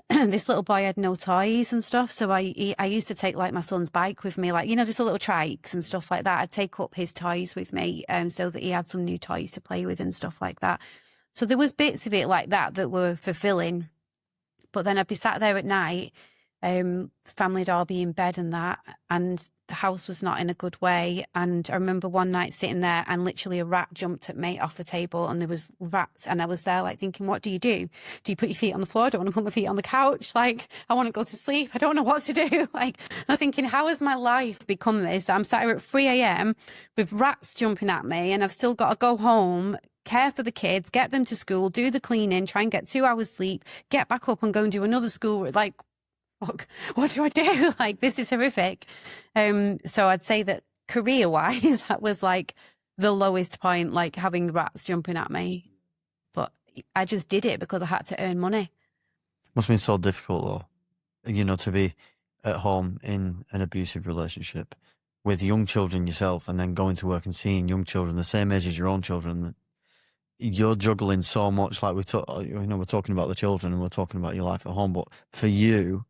this little boy had no toys and stuff. So I used to take like my son's bike with me, like, just a little trikes and stuff like that. I'd take up his toys with me, so that he had some new toys to play with and stuff like that. So there was bits of it like that were fulfilling. But then I'd be sat there at night, family would all be in bed and that, and the house was not in a good way. And I remember one night sitting there and literally a rat jumped at me off the table, and there was rats, and I was there like thinking, what do? Do you put your feet on the floor? Do I want to put my feet on the couch? Like, I want to go to sleep. I don't know what to do. Like, and I'm thinking, how has my life become this? I'm sat here at 3 a.m. with rats jumping at me, and I've still got to go home, care for the kids, get them to school, do the cleaning, try and get 2 hours sleep, get back up and go and do another school. Like, what do I do? Like, this is horrific. So I'd say that career-wise, that was like the lowest point, like having rats jumping at me. But I just did it because I had to earn money. Must have been so difficult, though, to be at home in an abusive relationship with young children yourself, and then going to work and seeing young children the same age as your own children. You're juggling so much. Like we're talking about the children and we're talking about your life at home, but for you,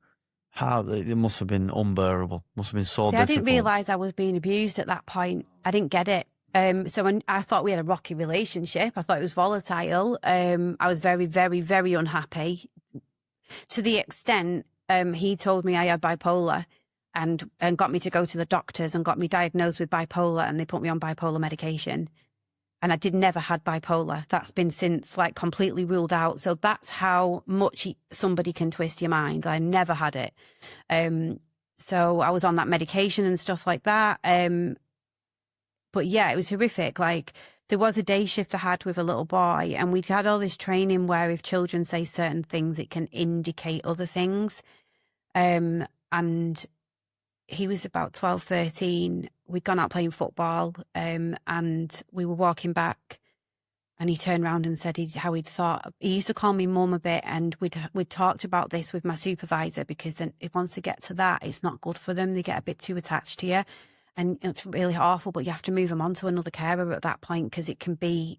it must have been unbearable. Must have been so difficult. I didn't realise I was being abused at that point. I didn't get it. I thought we had a rocky relationship. I thought it was volatile. I was very, very, very unhappy, to the extent he told me I had bipolar, and got me to go to the doctors and got me diagnosed with bipolar, and they put me on bipolar medication. And I never had bipolar. That's been since like completely ruled out. So that's how much somebody can twist your mind. I never had it. So I was on that medication and stuff like that. But yeah, it was horrific. Like, there was a day shift I had with a little boy, and we'd had all this training where if children say certain things, it can indicate other things. And he was about 12, 13. We'd gone out playing football, and we were walking back, and he turned around and said how he'd thought. He used to call me mum a bit, and we'd talked about this with my supervisor, because then once they get to that, it's not good for them. They get a bit too attached to you, and it's really awful, but you have to move them on to another carer at that point, because it can be,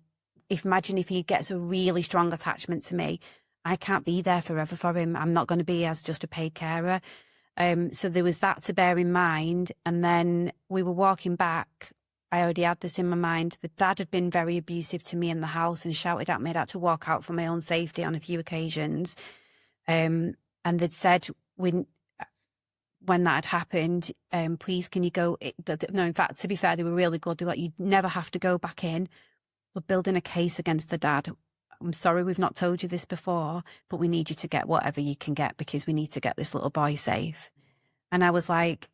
imagine if he gets a really strong attachment to me, I can't be there forever for him. I'm not going to be as just a paid carer. So there was that to bear in mind. And then we were walking back. I already had this in my mind. The dad had been very abusive to me in the house and shouted at me. I'd had to walk out for my own safety on a few occasions. And they'd said, when that had happened, please, can you go? No, in fact, to be fair, they were really good. They were like, you never have to go back in. We're building a case against the dad. I'm sorry we've not told you this before, but we need you to get whatever you can get, because we need to get this little boy safe. And I was like,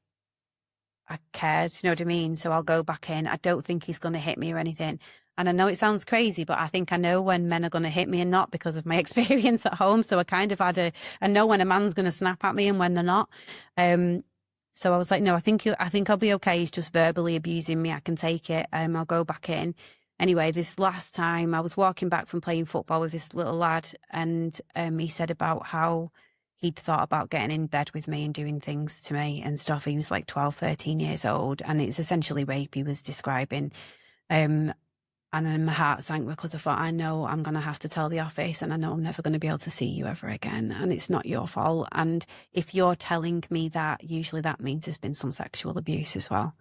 I cared, you know what I mean? So I'll go back in. I don't think he's going to hit me or anything. And I know it sounds crazy, but I think I know when men are going to hit me and not, because of my experience at home. So I kind of I know when a man's going to snap at me and when they're not. So I was like, no, I think I'll be okay. He's just verbally abusing me. I can take it. I'll go back in. Anyway, this last time I was walking back from playing football with this little lad, and he said about how he'd thought about getting in bed with me and doing things to me and stuff. He was like 12, 13 years old, and it's essentially rape he was describing. And then my heart sank, because I thought, I know I'm going to have to tell the office, and I know I'm never going to be able to see you ever again, and it's not your fault. And if you're telling me that, usually that means there's been some sexual abuse as well.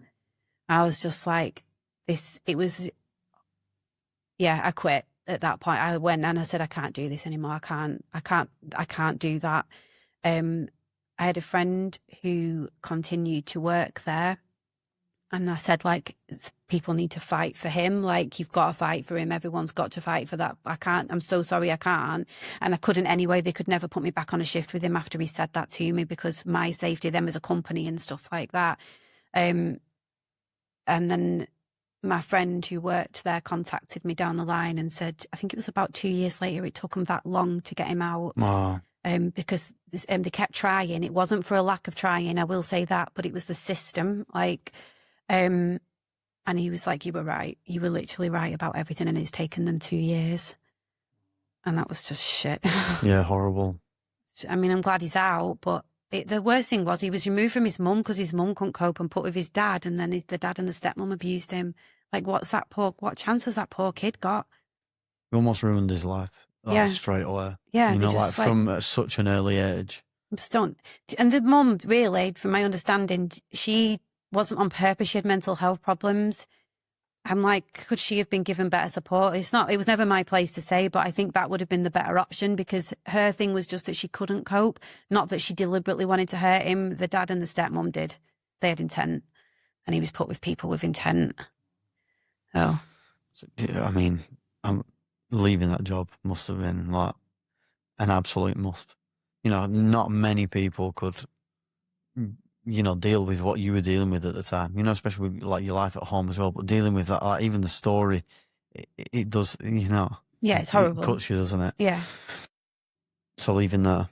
I was just like, I quit at that point. I went and I said, I can't do this anymore. I can't do that. I had a friend who continued to work there, and I said, like, people need to fight for him. Like, you've got to fight for him. Everyone's got to fight for that. I can't. I'm so sorry, I can't. And I couldn't anyway. They could never put me back on a shift with him after he said that to me, because my safety, them as a company and stuff like that. And then my friend who worked there contacted me down the line and said, I think it was about 2 years later, it took them that long to get him out. Wow. Because they kept trying. It wasn't for a lack of trying, I will say that, but it was the system. Like, and he was like, you were right. You were literally right about everything, and it's taken them 2 years. And that was just shit. Yeah, horrible. I mean, I'm glad he's out, but the worst thing was he was removed from his mum because his mum couldn't cope and put with his dad, and then the dad and the stepmom abused him. Like, what chance has that poor kid got? He almost ruined his life. Straight away. Yeah. You know, like from such an early age. Just don't. And the mum, really, from my understanding, she wasn't on purpose. She had mental health problems. I'm like, could she have been given better support? It was never my place to say, but I think that would have been the better option, because her thing was just that she couldn't cope, not that she deliberately wanted to hurt him. The dad and the stepmom did. They had intent, and he was put with people with intent. Oh. I mean, leaving that job must have been like an absolute must. You know, not many people could, you know, deal with what you were dealing with at the time, you know, especially with like your life at home as well, but dealing with that, like even the story, it does, you know. Yeah, it's horrible. It cuts you, doesn't it? Yeah. So leaving there.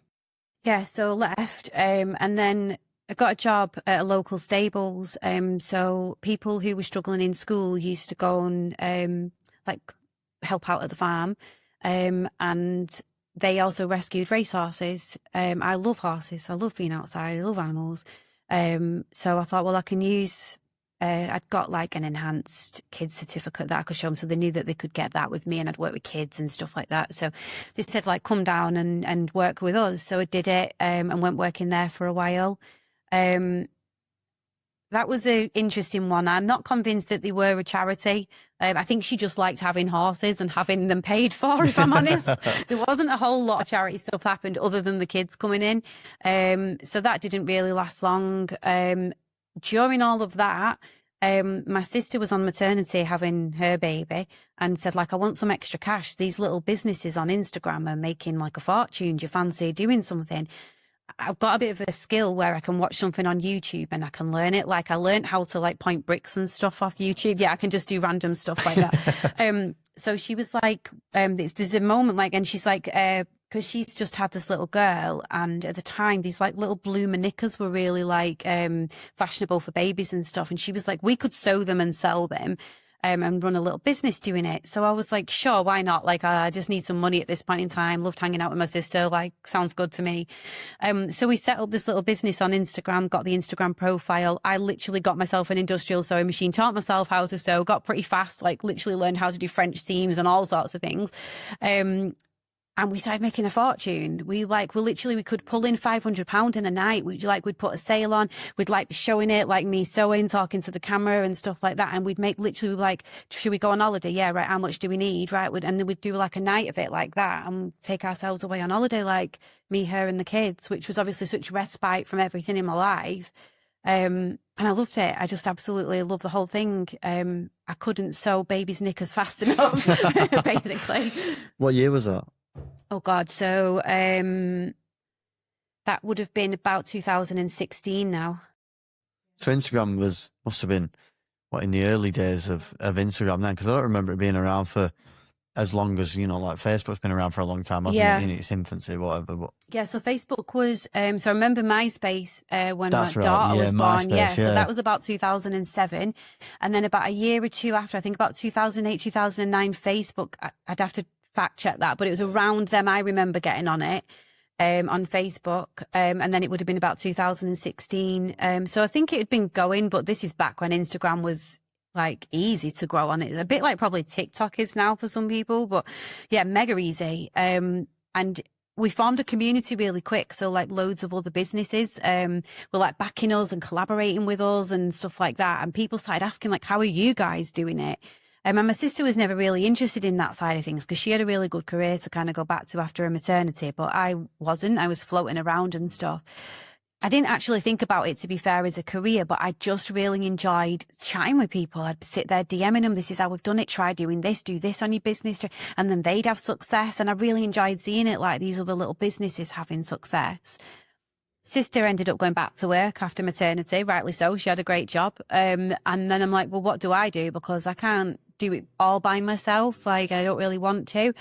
Yeah, so left, and then I got a job at a local stables. So people who were struggling in school used to go and like help out at the farm, and they also rescued racehorses. I love horses. I love being outside. I love animals. So I thought, well, I can use. I'd got like an enhanced kids certificate that I could show them, so they knew that they could get that with me, and I'd work with kids and stuff like that. So they said, like, come down and work with us. So I did it, and went working there for a while. that was an interesting one. I'm not convinced that they were a charity. I think she just liked having horses and having them paid for, if I'm honest. There wasn't a whole lot of charity stuff happened other than the kids coming in. So that didn't really last long. During all of that, my sister was on maternity having her baby and said, like, I want some extra cash. These little businesses on Instagram are making like a fortune. Do you fancy doing something? I've got a bit of a skill where I can watch something on YouTube and I can learn it. Like I learned how to like point bricks and stuff off YouTube. Yeah, I can just do random stuff like that. So she was like, there's a moment like, and she's like, because she's just had this little girl, and at the time these like little bloomer knickers were really like fashionable for babies and stuff. And she was like, we could sew them and sell them. And run a little business doing it. So I was like, sure, why not? Like, I just need some money at this point in time. Loved hanging out with my sister. Like, sounds good to me. So we set up this little business on Instagram, got the Instagram profile. I literally got myself an industrial sewing machine, taught myself how to sew, got pretty fast, like literally learned how to do French seams and all sorts of things. And we started making a fortune. We could pull in £500 in a night. We'd put a sale on. We'd like be showing it, like me sewing, talking to the camera and stuff like that. And we'd make literally like, should we go on holiday? Yeah, right. How much do we need? Right. And then we'd do like a night of it like that and take ourselves away on holiday, like me, her and the kids, which was obviously such respite from everything in my life. And I loved it. I just absolutely loved the whole thing. I couldn't sew babies' knickers fast enough, basically. What year was that? Oh God. So that would have been about 2016 now. So Instagram must have been in the early days of Instagram then, because I don't remember it being around for as long as, like Facebook's been around for a long time, hasn't it, in its infancy, whatever. But... Yeah, so Facebook was, so I remember MySpace when my daughter was born. MySpace, so that was about 2007. And then about a year or two after, I think about 2008, 2009, Facebook, I'd have to fact check that, but it was around them I remember getting on it on Facebook, and then it would have been about 2016. So I think it had been going, but this is back when Instagram was like easy to grow on. It's a bit like probably TikTok is now for some people, but yeah, mega easy. And we formed a community really quick. So like loads of other businesses were like backing us and collaborating with us and stuff like that. And people started asking like, how are you guys doing it? And my sister was never really interested in that side of things because she had a really good career to kind of go back to after her maternity, but I wasn't. I was floating around and stuff. I didn't actually think about it, to be fair, as a career, but I just really enjoyed chatting with people. I'd sit there DMing them, this is how we've done it, try doing this, do this on your business, and then they'd have success. And I really enjoyed seeing it, like these other little businesses having success. Sister ended up going back to work after maternity, rightly so. She had a great job. And then I'm like, well, what do I do? Because I can't do it all by myself. Like, I don't really want to.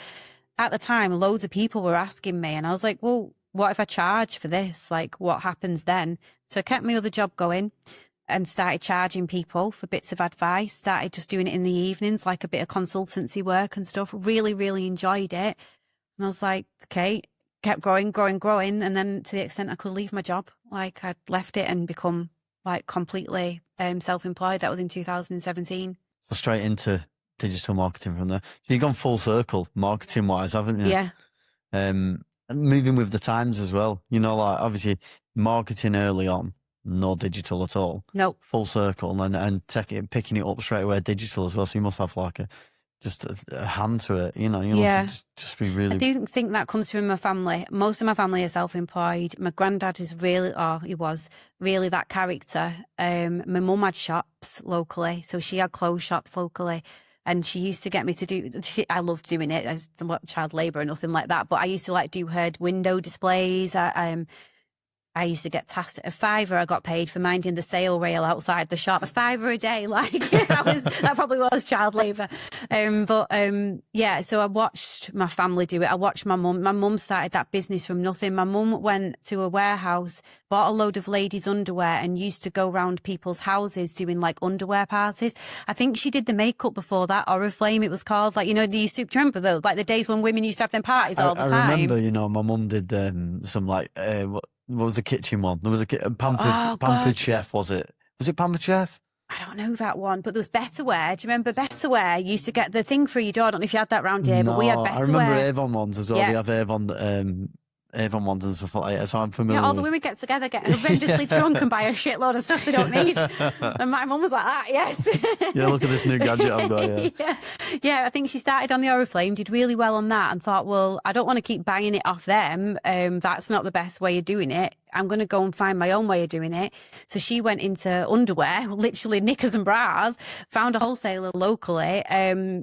At the time, loads of people were asking me, and I was like, well, what if I charge for this? Like, what happens then? So I kept my other job going and started charging people for bits of advice, started just doing it in the evenings, like a bit of consultancy work and stuff. Really, really enjoyed it. And I was like, okay, kept growing. And then to the extent I could leave my job, like I'd left it and become like completely self-employed. That was in 2017. So straight into digital marketing from there. So you've gone full circle marketing wise, haven't you? Yeah. Moving with the times as well. Like obviously marketing early on, no digital at all. No. Full circle and picking it up straight away digital as well. So you must have like just a hand to it, you must just be really... I do think that comes from my family. Most of my family are self-employed. My granddad is really, he was really that character. My mum had shops locally, so she had clothes shops locally. And she used to get me to do, I loved doing it. I was child labour or nothing like that. But I used to like do her window displays. I used to get tasked at £5. I got paid for minding the sale rail outside the shop. £5 a day, like that probably was child labour. Yeah. So I watched my family do it. I watched my mum. My mum started that business from nothing. My mum went to a warehouse, bought a load of ladies' underwear, and used to go round people's houses doing like underwear parties. I think she did the makeup before that. Oriflame, it was called. Like, they used to, do you remember those? Like the days when women used to have them parties all the time. I remember, my mum did some like what was the kitchen one? There was a Pampered Chef, was it? Was it Pampered Chef? I don't know that one, but there was Betterware. Do you remember Betterware? You used to get the thing for your door. I don't know if you had that round here, but we had Betterware. I remember Avon ones as well. Yeah. We have Avon Avon ones and stuff like that. So I'm Yeah, familiar all the with. women get together, get horrendously drunk and buy a shitload of stuff they don't need. And my mum was like that, yes. Yeah, look at this new gadget I've got. Yeah. Yeah, I think she started on the Oriflame, did really well on that, and thought, well, I don't want to keep buying it off them. That's not the best way of doing it. I'm going to go and find my own way of doing it. So she went into underwear, literally knickers and bras, found a wholesaler locally.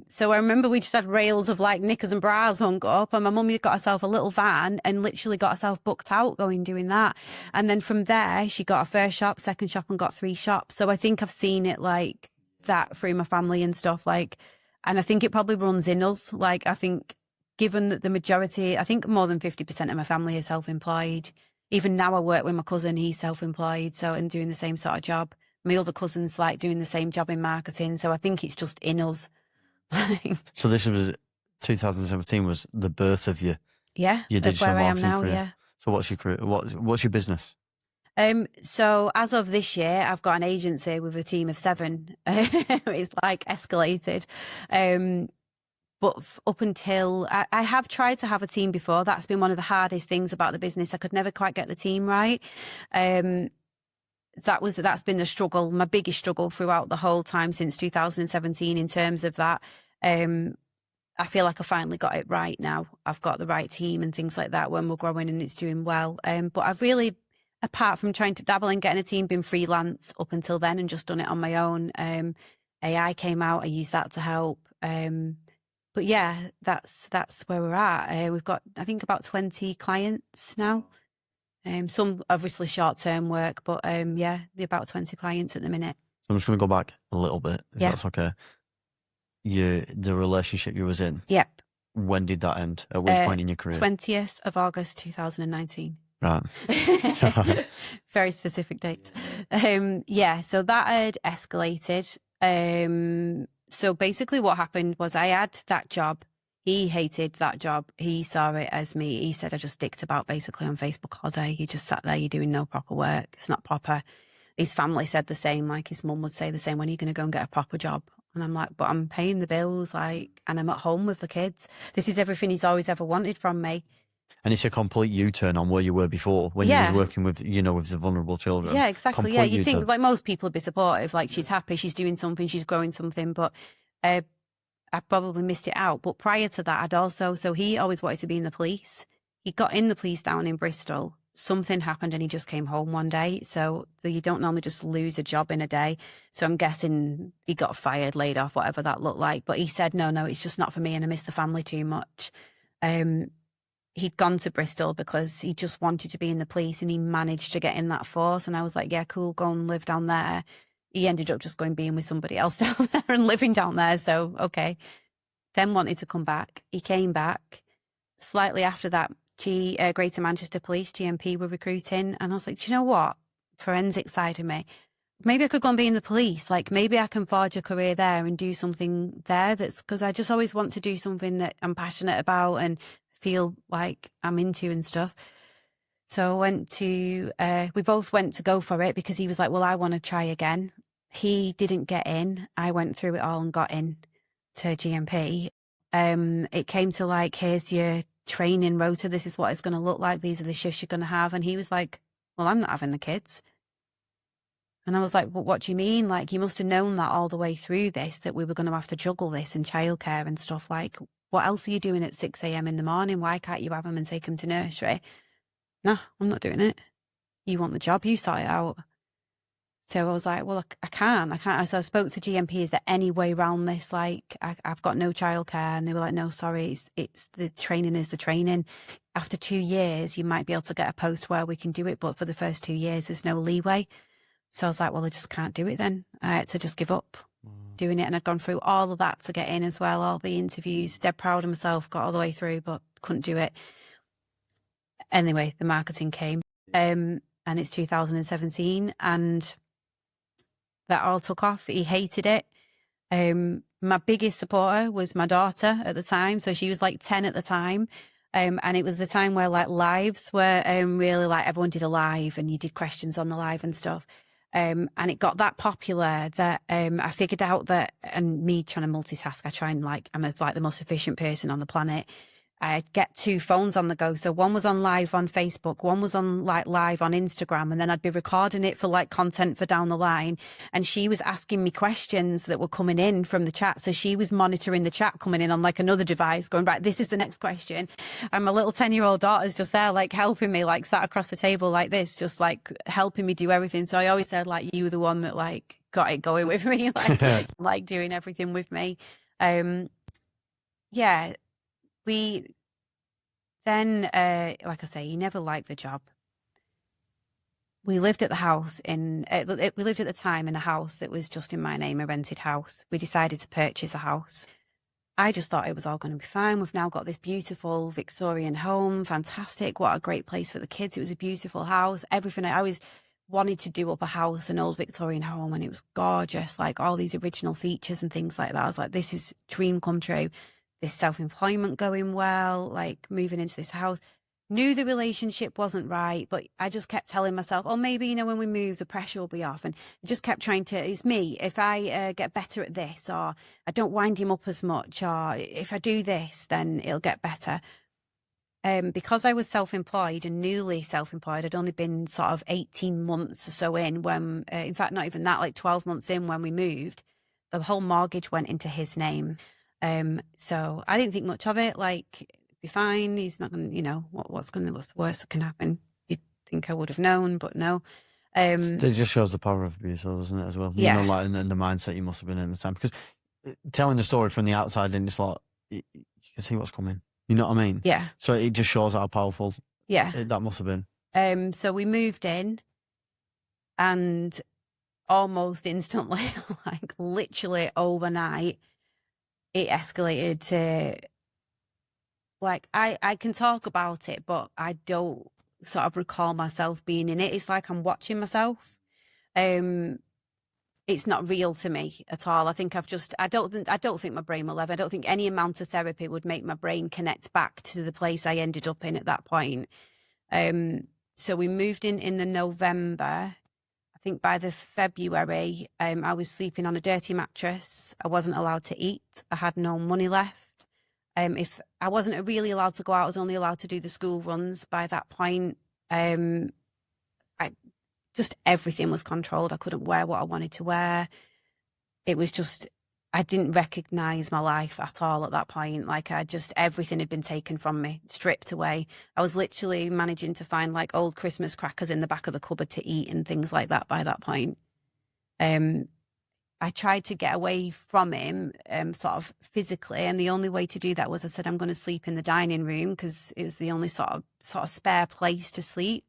So I remember we just had rails of like knickers and bras hung up, and my mum got herself a little van and literally got herself booked out doing that. And then from there, she got a first shop, second shop, and got 3 shops. So I think I've seen it like that through my family and stuff, like, and I think it probably runs in us. Like, I think given that the majority, I think more than 50% of my family is self-employed. Even now I work with my cousin, he's self-employed, so, and doing the same sort of job. My other cousin's like doing the same job in marketing. So I think it's just in us. So this was 2017 was the birth of your Yeah, digital where I am marketing now, career. yeah. So what's your career? What's your business? So as of this year, I've got an agency with a team of 7. It's like escalated. But up until I have tried to have a team before. That's been one of the hardest things about the business. I could never quite get the team right. That's been the struggle, my biggest struggle throughout the whole time since 2017 in terms of that. I feel like I finally got it right now. I've got the right team and things like that when we're growing and it's doing well. But I've really, apart from trying to dabble in getting a team, been freelance up until then and just done it on my own. AI came out, I used that to help. But yeah, that's where we're at. We've got, I think, about 20 clients now. Some obviously short-term work, but yeah, about 20 clients at the minute. I'm just going to go back a little bit, if Yeah. that's okay. The relationship you was in. Yep. When did that end? At which point in your career? 20th of August 2019. Right. Very specific date. Yeah, so that had escalated. So basically what happened was I had that job. He hated that job. He saw it as me. He said I just dicked about basically on Facebook all day. You just sat there, you're doing no proper work. It's not proper. His family said the same, like his mum would say the same, when are you going to go and get a proper job? And I'm like, but I'm paying the bills, like, and I'm at home with the kids. This is everything he's always ever wanted from me. And it's a complete U-turn on where you were before when you was working with, with the vulnerable children. Yeah, exactly. Complete Yeah, you U-turn. think like most people would be supportive, like she's happy, she's doing something, she's growing something, but I probably missed it out. But prior to that, so he always wanted to be in the police. He got in the police down in Bristol. Something happened and he just came home one day. So you don't normally just lose a job in a day. So I'm guessing he got fired, laid off, whatever that looked like. But he said, no, it's just not for me and I miss the family too much. He'd gone to Bristol because he just wanted to be in the police and he managed to get in that force. And I was like, yeah, cool, go and live down there. He ended up just being with somebody else down there and living down there. So, okay. Then wanted to come back. He came back. Slightly after that, Greater Manchester Police, GMP, were recruiting. And I was like, do you know what? Forensic side of me. Maybe I could go and be in the police. Like, maybe I can forge a career there and do something there. That's because I just always want to do something that I'm passionate about and feel like I'm into and stuff. So we both went to go for it because he was like, well, I want to try again. He didn't get in. I went through it all and got in to GMP. It came to like, here's your training rota. This is what it's going to look like. These are the shifts you're going to have. And he was like, well, I'm not having the kids. And I was like, well, what do you mean? Like, you must have known that all the way through this, that we were going to have to juggle this and childcare and stuff. Like, what else are you doing at 6 a.m. in the morning? Why can't you have them and take them to nursery? No, I'm not doing it. You want the job, you sort it out. So I was like, well, I can't. So I spoke to GMP, is there any way around this? Like, I've got no childcare. And they were like, no, sorry, it's the training is the training. After 2 years, you might be able to get a post where we can do it. But for the first 2 years, there's no leeway. So I was like, well, I just can't do it then. I had to just give up doing it. And I'd gone through all of that to get in as well, all the interviews, dead proud of myself, got all the way through, but couldn't do it. Anyway, the marketing came, and it's 2017, and that all took off. He hated it. My biggest supporter was my daughter at the time. So she was like 10 at the time. And it was the time where like lives were really like everyone did a live and you did questions on the live and stuff. And it got that popular that I figured out that, and me trying to multitask, I try and like, I'm like the most efficient person on the planet. I'd get 2 phones on the go. So one was on live on Facebook, one was on like live on Instagram, and then I'd be recording it for like content for down the line. And she was asking me questions that were coming in from the chat. So she was monitoring the chat coming in on like another device, going, right, this is the next question. And my little 10-year-old daughter's just there, like helping me, like sat across the table like this, just like helping me do everything. So I always said, like, you were the one that like got it going with me, like doing everything with me. Yeah. We then, like I say, he never liked the job. We lived at the house we lived at the time in a house that was just in my name, a rented house. We decided to purchase a house. I just thought it was all going to be fine. We've now got this beautiful Victorian home. Fantastic. What a great place for the kids. It was a beautiful house. Everything. I always wanted to do up a house, an old Victorian home, and it was gorgeous. Like all these original features and things like that. I was like, this is dream come true. This self-employment going well, like moving into this house. Knew the relationship wasn't right, but I just kept telling myself, oh, maybe, when we move, the pressure will be off. And I just kept trying to, it's me. If I get better at this, or I don't wind him up as much, or if I do this, then it'll get better. Because I was self-employed and newly self-employed, I'd only been sort of 18 months or so in when, in fact, not even that, like 12 months in when we moved, the whole mortgage went into his name. So I didn't think much of it, like, be fine. He's not going to, what's the worst that can happen? You'd think I would have known, but no. It just shows the power of abuse, though, doesn't it, as well? Yeah. Like in the mindset you must have been in at the time. Because telling the story from the outside, and it's like, you can see what's coming. You know what I mean? Yeah. So it just shows how powerful that must have been. So we moved in, and almost instantly, like literally overnight, it escalated to, like, I can talk about it, but I don't sort of recall myself being in it. It's like I'm watching myself. It's not real to me at all. I think I don't think my brain will ever. I don't think any amount of therapy would make my brain connect back to the place I ended up in at that point. So we moved in the November. I think by the February, I was sleeping on a dirty mattress. I wasn't allowed to eat. I had no money left. If I wasn't really allowed to go out, I was only allowed to do the school runs by that point. Just everything was controlled. I couldn't wear what I wanted to wear. It was just, I didn't recognize my life at all at that point. Like everything had been taken from me, stripped away. I was literally managing to find like old Christmas crackers in the back of the cupboard to eat and things like that by that point. I tried to get away from him, sort of physically. And the only way to do that was I said, I'm going to sleep in the dining room because it was the only sort of spare place to sleep.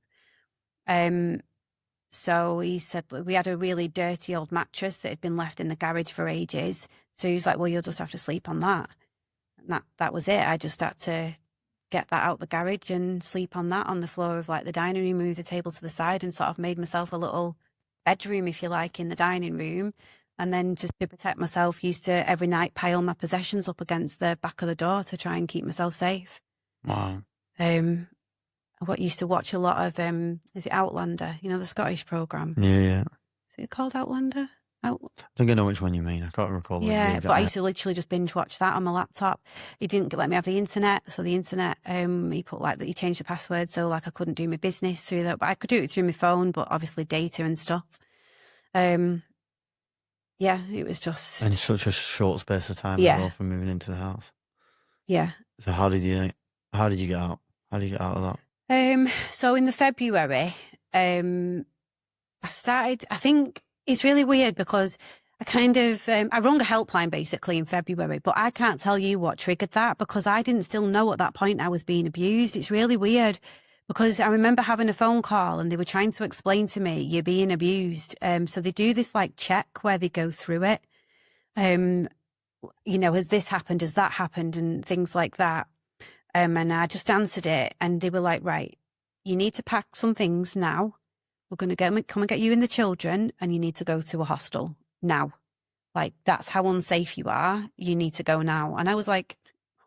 So he said, we had a really dirty old mattress that had been left in the garage for ages. So he was like, well, you'll just have to sleep on that. And that was it. I just had to get that out the garage and sleep on that on the floor of like the dining room, move the table to the side and sort of made myself a little bedroom, if you like, in the dining room. And then just to protect myself, used to every night pile my possessions up against the back of the door to try and keep myself safe. Wow. What used to watch a lot of, is it Outlander? The Scottish programme? Yeah. Is it called Outlander? I think I know which one you mean. I can't recall. Yeah, but I used to literally just binge watch that on my laptop. He didn't let me have the internet. So the internet, he put he changed the password so like I couldn't do my business through that. But I could do it through my phone, but obviously data and stuff. Yeah, it was just... In such a short space of time as well from moving into the house. Yeah. So how did you get out? How did you get out of that? So in the February, I think it's really weird because I kind of, I rung a helpline basically in February, but I can't tell you what triggered that because I didn't still know at that point I was being abused. It's really weird because I remember having a phone call and they were trying to explain to me, you're being abused. So they do this like check where they go through it. Has this happened? Has that happened? And things like that. And I just answered it and they were like, right, you need to pack some things now. We're going to come and get you and the children and you need to go to a hostel now. Like, that's how unsafe you are. You need to go now. And I was like,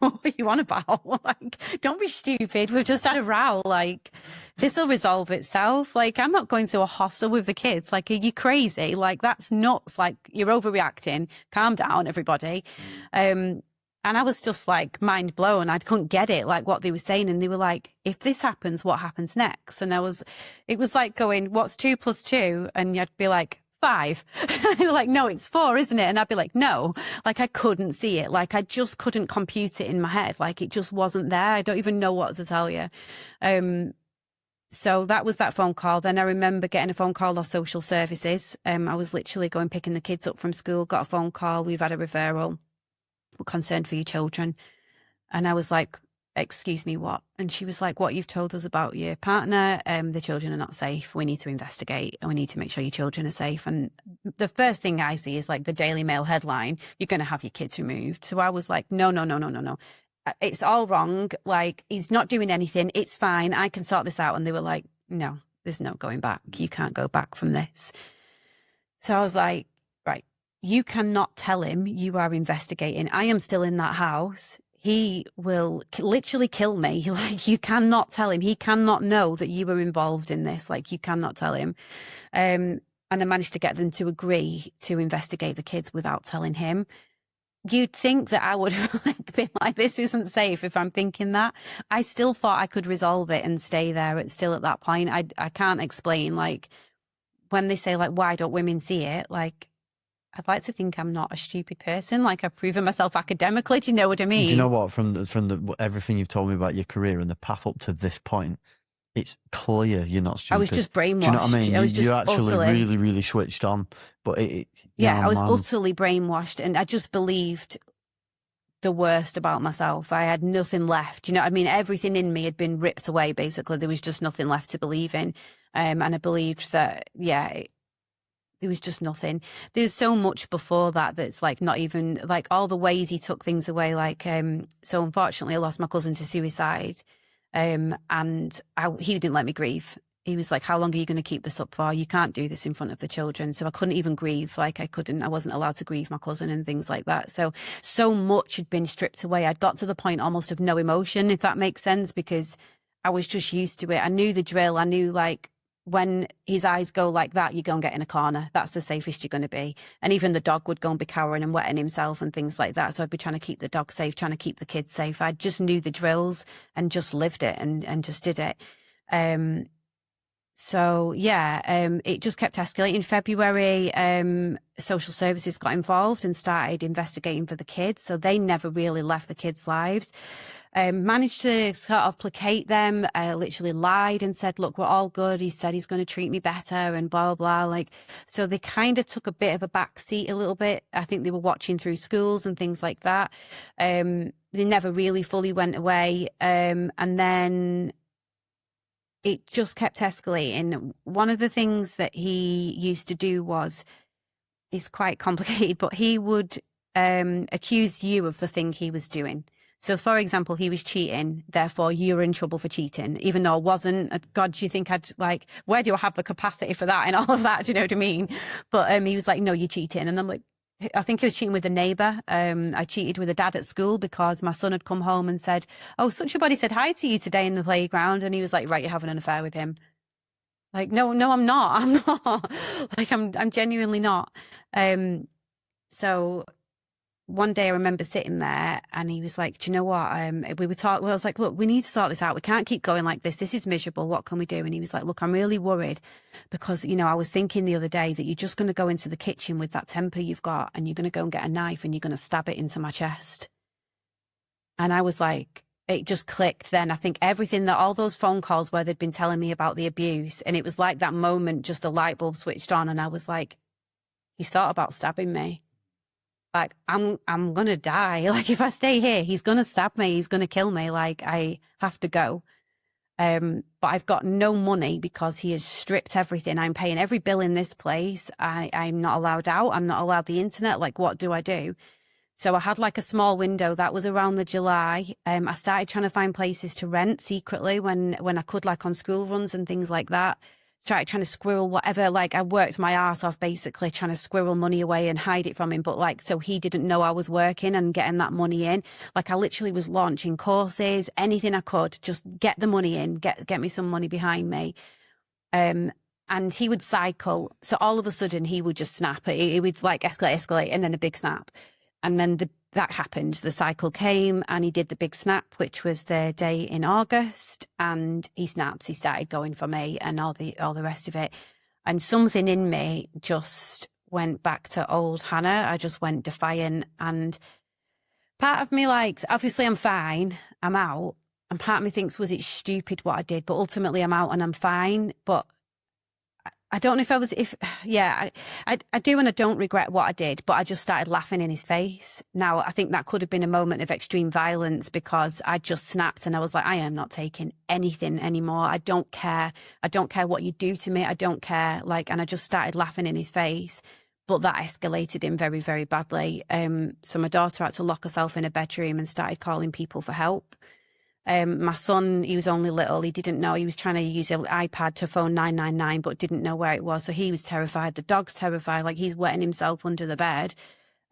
what are you on about? Like, don't be stupid. We've just had a row. Like, this will resolve itself. Like, I'm not going to a hostel with the kids. Like, are you crazy? Like, that's nuts. Like, you're overreacting. Calm down, everybody. And I was just like mind blown. I couldn't get it, like what they were saying. And they were like, if this happens, what happens next? And it was like going, what's 2 + 2? And you'd be like, 5. They were like, no, it's 4, isn't it? And I'd be like, no, like I couldn't see it. Like I just couldn't compute it in my head. Like it just wasn't there. I don't even know what to tell you. So that was that phone call. Then I remember getting a phone call off social services. I was literally going picking the kids up from school, got a phone call. We've had a referral. We're concerned for your children. And I was like, excuse me, what? And she was like, what you've told us about your partner, the children are not safe. We need to investigate and we need to make sure your children are safe. And the first thing I see is like the Daily Mail headline, you're going to have your kids removed. So I was like, no. It's all wrong. Like, he's not doing anything. It's fine. I can sort this out. And they were like, no, there's no going back. You can't go back from this. So I was like, right, you cannot tell him you are investigating. I am still in that house. He will literally kill me. Like, you cannot tell him. He cannot know that you were involved in this. Like, you cannot tell him. And I managed to get them to agree to investigate the kids without telling him. You'd think that I would have like been like, this isn't safe if I'm thinking that. I still thought I could resolve it and stay there. It's still at that point. I can't explain, like, when they say, like, why don't women see it? Like, I'd like to think I'm not a stupid person. Like, I've proven myself academically. Do you know what I mean? Do you know what? From the everything you've told me about your career and the path up to this point, it's clear you're not stupid. I was just brainwashed. Do you know what I mean? You're actually utterly, really, really switched on. But I was utterly brainwashed, and I just believed the worst about myself. I had nothing left. You know what I mean? Everything in me had been ripped away, basically. There was just nothing left to believe in. And I believed that, it was just nothing. There's so much before that that's like not even, like, all the ways he took things away. Like, so unfortunately I lost my cousin to suicide. And he didn't let me grieve. He was like, how long are you going to keep this up for? You can't do this in front of the children. So I couldn't even grieve. Like, I wasn't allowed to grieve my cousin and things like that. So much had been stripped away. I'd got to the point almost of no emotion, if that makes sense, because I was just used to it. I knew the drill. I knew, like, when his eyes go like that, you go and get in a corner. That's the safest you're going to be. And even the dog would go and be cowering and wetting himself and things like that. So I'd be trying to keep the dog safe, trying to keep the kids safe. I just knew the drills and just lived it and just did it. It just kept escalating. In February, social services got involved and started investigating for the kids. So they never really left the kids' lives. Managed to sort of placate them, literally lied and said, look, we're all good. He said he's going to treat me better and blah, blah, blah. Like, so they kind of took a bit of a back seat a little bit. I think they were watching through schools and things like that. They never really fully went away. And then it just kept escalating. One of the things that he used to do is quite complicated, but he would accuse you of the thing he was doing. So, for example, he was cheating, therefore you're in trouble for cheating, even though it wasn't. God, do you think where do I have the capacity for that and all of that? Do you know what I mean? But he was like, no, you're cheating. And I'm like, I think he was cheating with a neighbour. I cheated with a dad at school because my son had come home and said, oh, such a body said hi to you today in the playground. And he was like, right, you're having an affair with him. Like, no, I'm not. I'm not. Like, I'm genuinely not. So one day I remember sitting there and he was like, do you know what? We were talking, I was like, look, we need to sort this out. We can't keep going like this. This is miserable. What can we do? And he was like, look, I'm really worried because, you know, I was thinking the other day that you're just going to go into the kitchen with that temper you've got and you're going to go and get a knife and you're going to stab it into my chest. And I was like, it just clicked then. I think all those phone calls where they'd been telling me about the abuse, and it was like that moment, just a light bulb switched on and I was like, he's thought about stabbing me. Like, I'm going to die. Like, if I stay here, he's going to stab me. He's going to kill me. Like, I have to go. But I've got no money because he has stripped everything. I'm paying every bill in this place. I'm not allowed out. I'm not allowed the internet. Like, what do I do? So I had like a small window that was around the July. I started trying to find places to rent secretly when I could, like on school runs and things like that. Trying to squirrel whatever, like I worked my arse off basically trying to squirrel money away and hide it from him. But like, so he didn't know I was working and getting that money in. Like I literally was launching courses, anything I could, just get the money in, get me some money behind me. And he would cycle. So all of a sudden he would just snap. It would like escalate and then a big snap. And then that happened. The cycle came and he did the big snap, which was the day in August, and he snapped. He started going for me and all the rest of it. And something in me just went back to old Hannah. I just went defiant. And part of me likes, obviously I'm fine, I'm out. And part of me thinks, was it stupid what I did? But ultimately I'm out and I'm fine. But I don't know if I do, and I don't regret what I did, but I just started laughing in his face. Now, I think that could have been a moment of extreme violence because I just snapped and I was like, I am not taking anything anymore. I don't care. I don't care what you do to me. I don't care. And I just started laughing in his face. But that escalated him very, very badly. So my daughter had to lock herself in a bedroom and started calling people for help. My son, he was only little. He didn't know. He was trying to use an iPad to phone 999, but didn't know where it was. So he was terrified. The dog's terrified. He's wetting himself under the bed.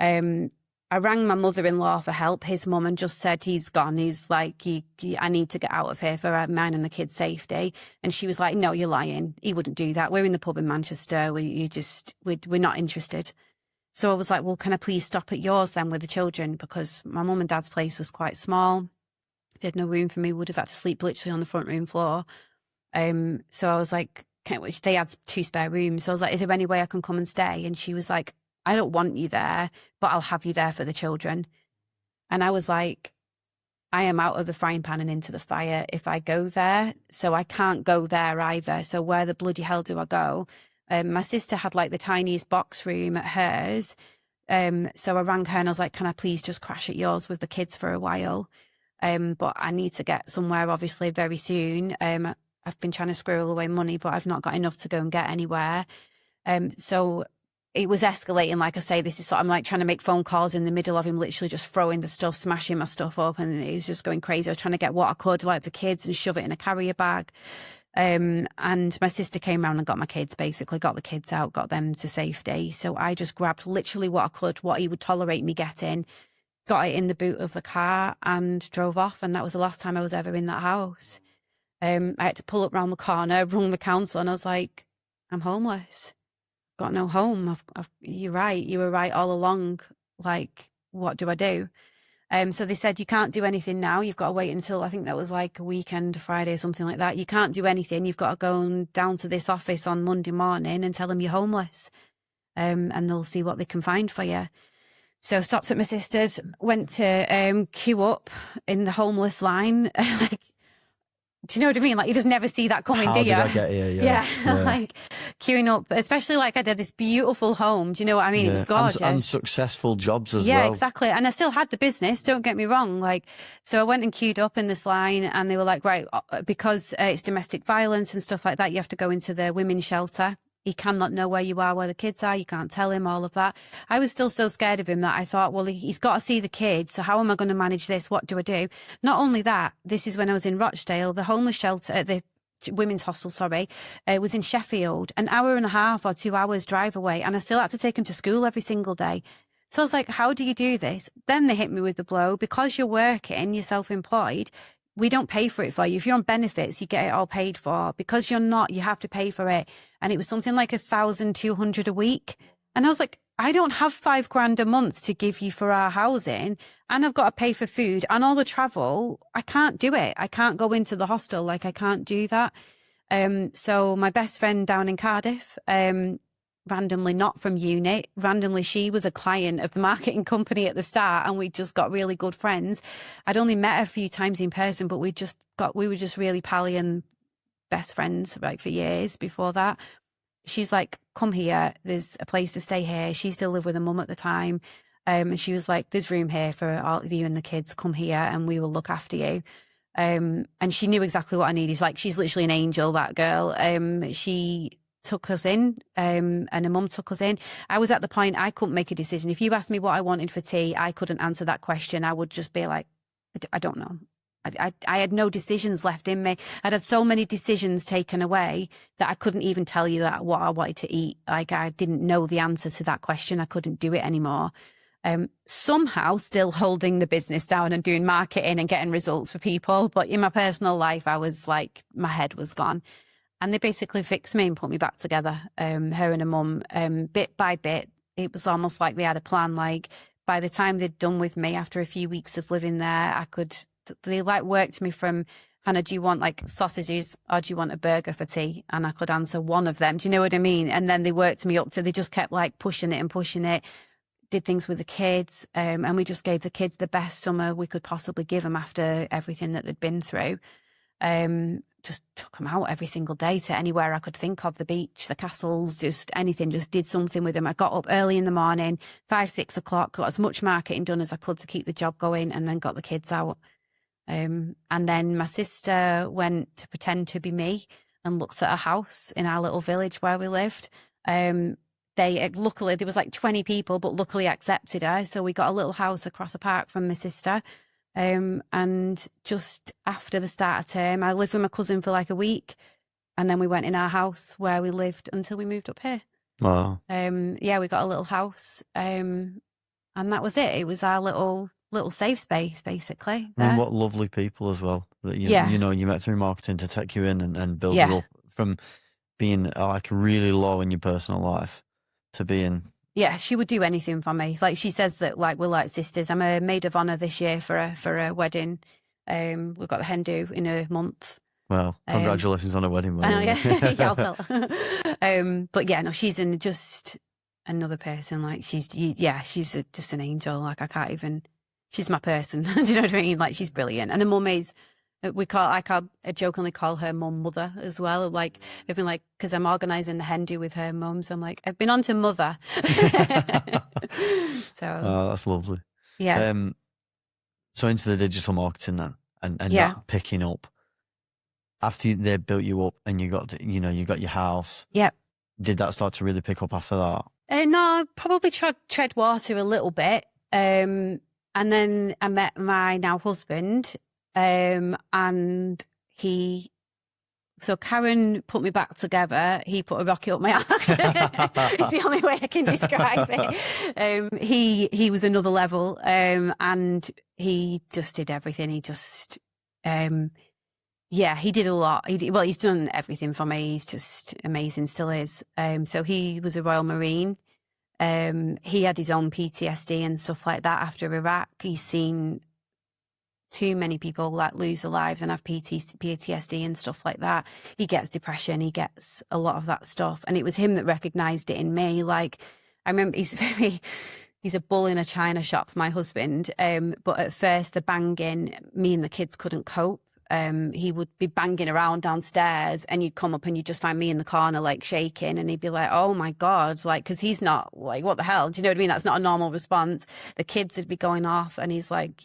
I rang my mother-in-law for help. His mum, and just said he's gone. He's like, I need to get out of here for mine and the kids' safety. And she was like, no, you're lying. He wouldn't do that. We're in the pub in Manchester. We're not interested. So I was like, well, can I please stop at yours then with the children? Because my mum and dad's place was quite small. They had no room for me, would have had to sleep literally on the front room floor. So I was like, they had 2 spare rooms. So I was like, is there any way I can come and stay? And she was like, I don't want you there, but I'll have you there for the children. And I was like, I am out of the frying pan and into the fire if I go there. So I can't go there either. So where the bloody hell do I go? My sister had the tiniest box room at hers. So I rang her and I was like, can I please just crash at yours with the kids for a while? But I need to get somewhere, obviously, very soon. I've been trying to squirrel away money, but I've not got enough to go and get anywhere. So it was escalating. Like I say, this is I'm trying to make phone calls in the middle of him literally just throwing the stuff, smashing my stuff up, and it was just going crazy. I was trying to get what I could, like the kids, and shove it in a carrier bag. And my sister came round and got my kids, basically got the kids out, got them to safety. So I just grabbed literally what I could, what he would tolerate me getting, got it in the boot of the car and drove off. And that was the last time I was ever in that house. I had to pull up round the corner, rung the council, and I was like, I'm homeless. Got no home. You're right. You were right all along. What do I do? So they said, you can't do anything now. You've got to wait until, I think that was a weekend, Friday or something like that. You can't do anything. You've got to go down to this office on Monday morning and tell them you're homeless. And they'll see what they can find for you. So stopped at my sister's, went to queue up in the homeless line. Do you know what I mean? You just never see that coming, do you? How did I get here? Yeah. Queuing up, especially I did this beautiful home. Do you know what I mean? It was gorgeous. And successful jobs as well. Yeah, exactly. And I still had the business, don't get me wrong. So I went and queued up in this line and they were like, right, because it's domestic violence and stuff like that, you have to go into the women's shelter. He cannot know where you are, where the kids are. You can't tell him all of that. I was still so scared of him that I thought, well, he's got to see the kids. So how am I going to manage this? What do I do? Not only that, this is when I was in Rochdale, the homeless shelter, the women's hostel, was in Sheffield, an hour and a half or 2 hours drive away. And I still had to take him to school every single day. So I was like, how do you do this? Then they hit me with the blow. Because you're working, you're self-employed, we don't pay for it for you. If you're on benefits, you get it all paid for. Because you're not, you have to pay for it. And it was something like 1,200 a week. And I was like, I don't have $5,000 a month to give you for our housing. And I've got to pay for food and all the travel. I can't do it. I can't go into the hostel. I can't do that. So my best friend down in Cardiff, randomly not from uni, randomly she was a client of the marketing company at the start, and we just got really good friends. I'd only met her a few times in person, but we were just really pally and best friends for years before that. She's like, come here, there's a place to stay here. She still lived with her mum at the time. And she was like, there's room here for all of you and the kids, come here and we will look after you. And she knew exactly what I needed. She's literally an angel, that girl. She took us in, and her mum took us in. I was at the point I couldn't make a decision. If you asked me what I wanted for tea, I couldn't answer that question. I would just be like, I don't know. I had no decisions left in me. I'd had so many decisions taken away that I couldn't even tell you that what I wanted to eat. I didn't know the answer to that question. I couldn't do it anymore. Somehow still holding the business down and doing marketing and getting results for people. But in my personal life, I was like, my head was gone. And they basically fixed me and put me back together, her and her mum, bit by bit. It was almost like they had a plan, by the time they'd done with me after a few weeks of living there, they like worked me from, Hannah, do you want like sausages or do you want a burger for tea? And I could answer one of them. Do you know what I mean? And then they worked me up to, they just kept like pushing it, did things with the kids. And we just gave the kids the best summer we could possibly give them after everything that they'd been through. Just took them out every single day to anywhere I could think of, the beach, the castles, just anything, just did something with them. I got up early in the morning, 5, 6 o'clock, got as much marketing done as I could to keep the job going, and then got the kids out. And then my sister went to pretend to be me and looked at a house in our little village where we lived. Luckily, there was like 20 people, but luckily accepted her. So we got a little house across a park from my sister. And just after the start of term, I lived with my cousin for like a week, and then we went in our house where we lived until we moved up here. Wow. Yeah, we got a little house, and that was it. It was our little safe space, basically. I mean, what lovely people as well that you met through marketing to take you in and build you up from being like really low in your personal life to being. Yeah, she would do anything for me. Like she says that like we're like sisters. I'm a maid of honor this year for a wedding. We've got the hen do in a month. Well, congratulations on a wedding. I know, yeah, yeah, I'll tell. But yeah, no, she's just another person. Like she's just an angel. Like I can't even. She's my person. Do you know what I mean? Like she's brilliant. And her mum is. I jokingly call her mum mother as well. Like they've been like, because I'm organising the hen do with her mum, so I'm like, I've been on to mother. So that's lovely. Yeah. So into the digital marketing then, and that picking up after they built you up and you got your house. Yeah. Did that start to really pick up after that? No, probably tread water a little bit. And then I met my now husband. And so Karen put me back together. He put a rocket up my ass. It's the only way I can describe it. He was another level. And he just did everything. He just, he did a lot. He's done everything for me. He's just amazing, still is. So he was a Royal Marine. He had his own PTSD and stuff like that after Iraq. He's seen too many people like lose their lives and have PTSD and stuff like that. He gets depression. He gets a lot of that stuff. And it was him that recognised it in me. Like, I remember he's a bull in a china shop, my husband. But at first the banging, me and the kids couldn't cope. He would be banging around downstairs and you'd come up and you'd just find me in the corner, like shaking. And he'd be like, oh my God, like, cause he's not like, what the hell? Do you know what I mean? That's not a normal response. The kids would be going off and he's like,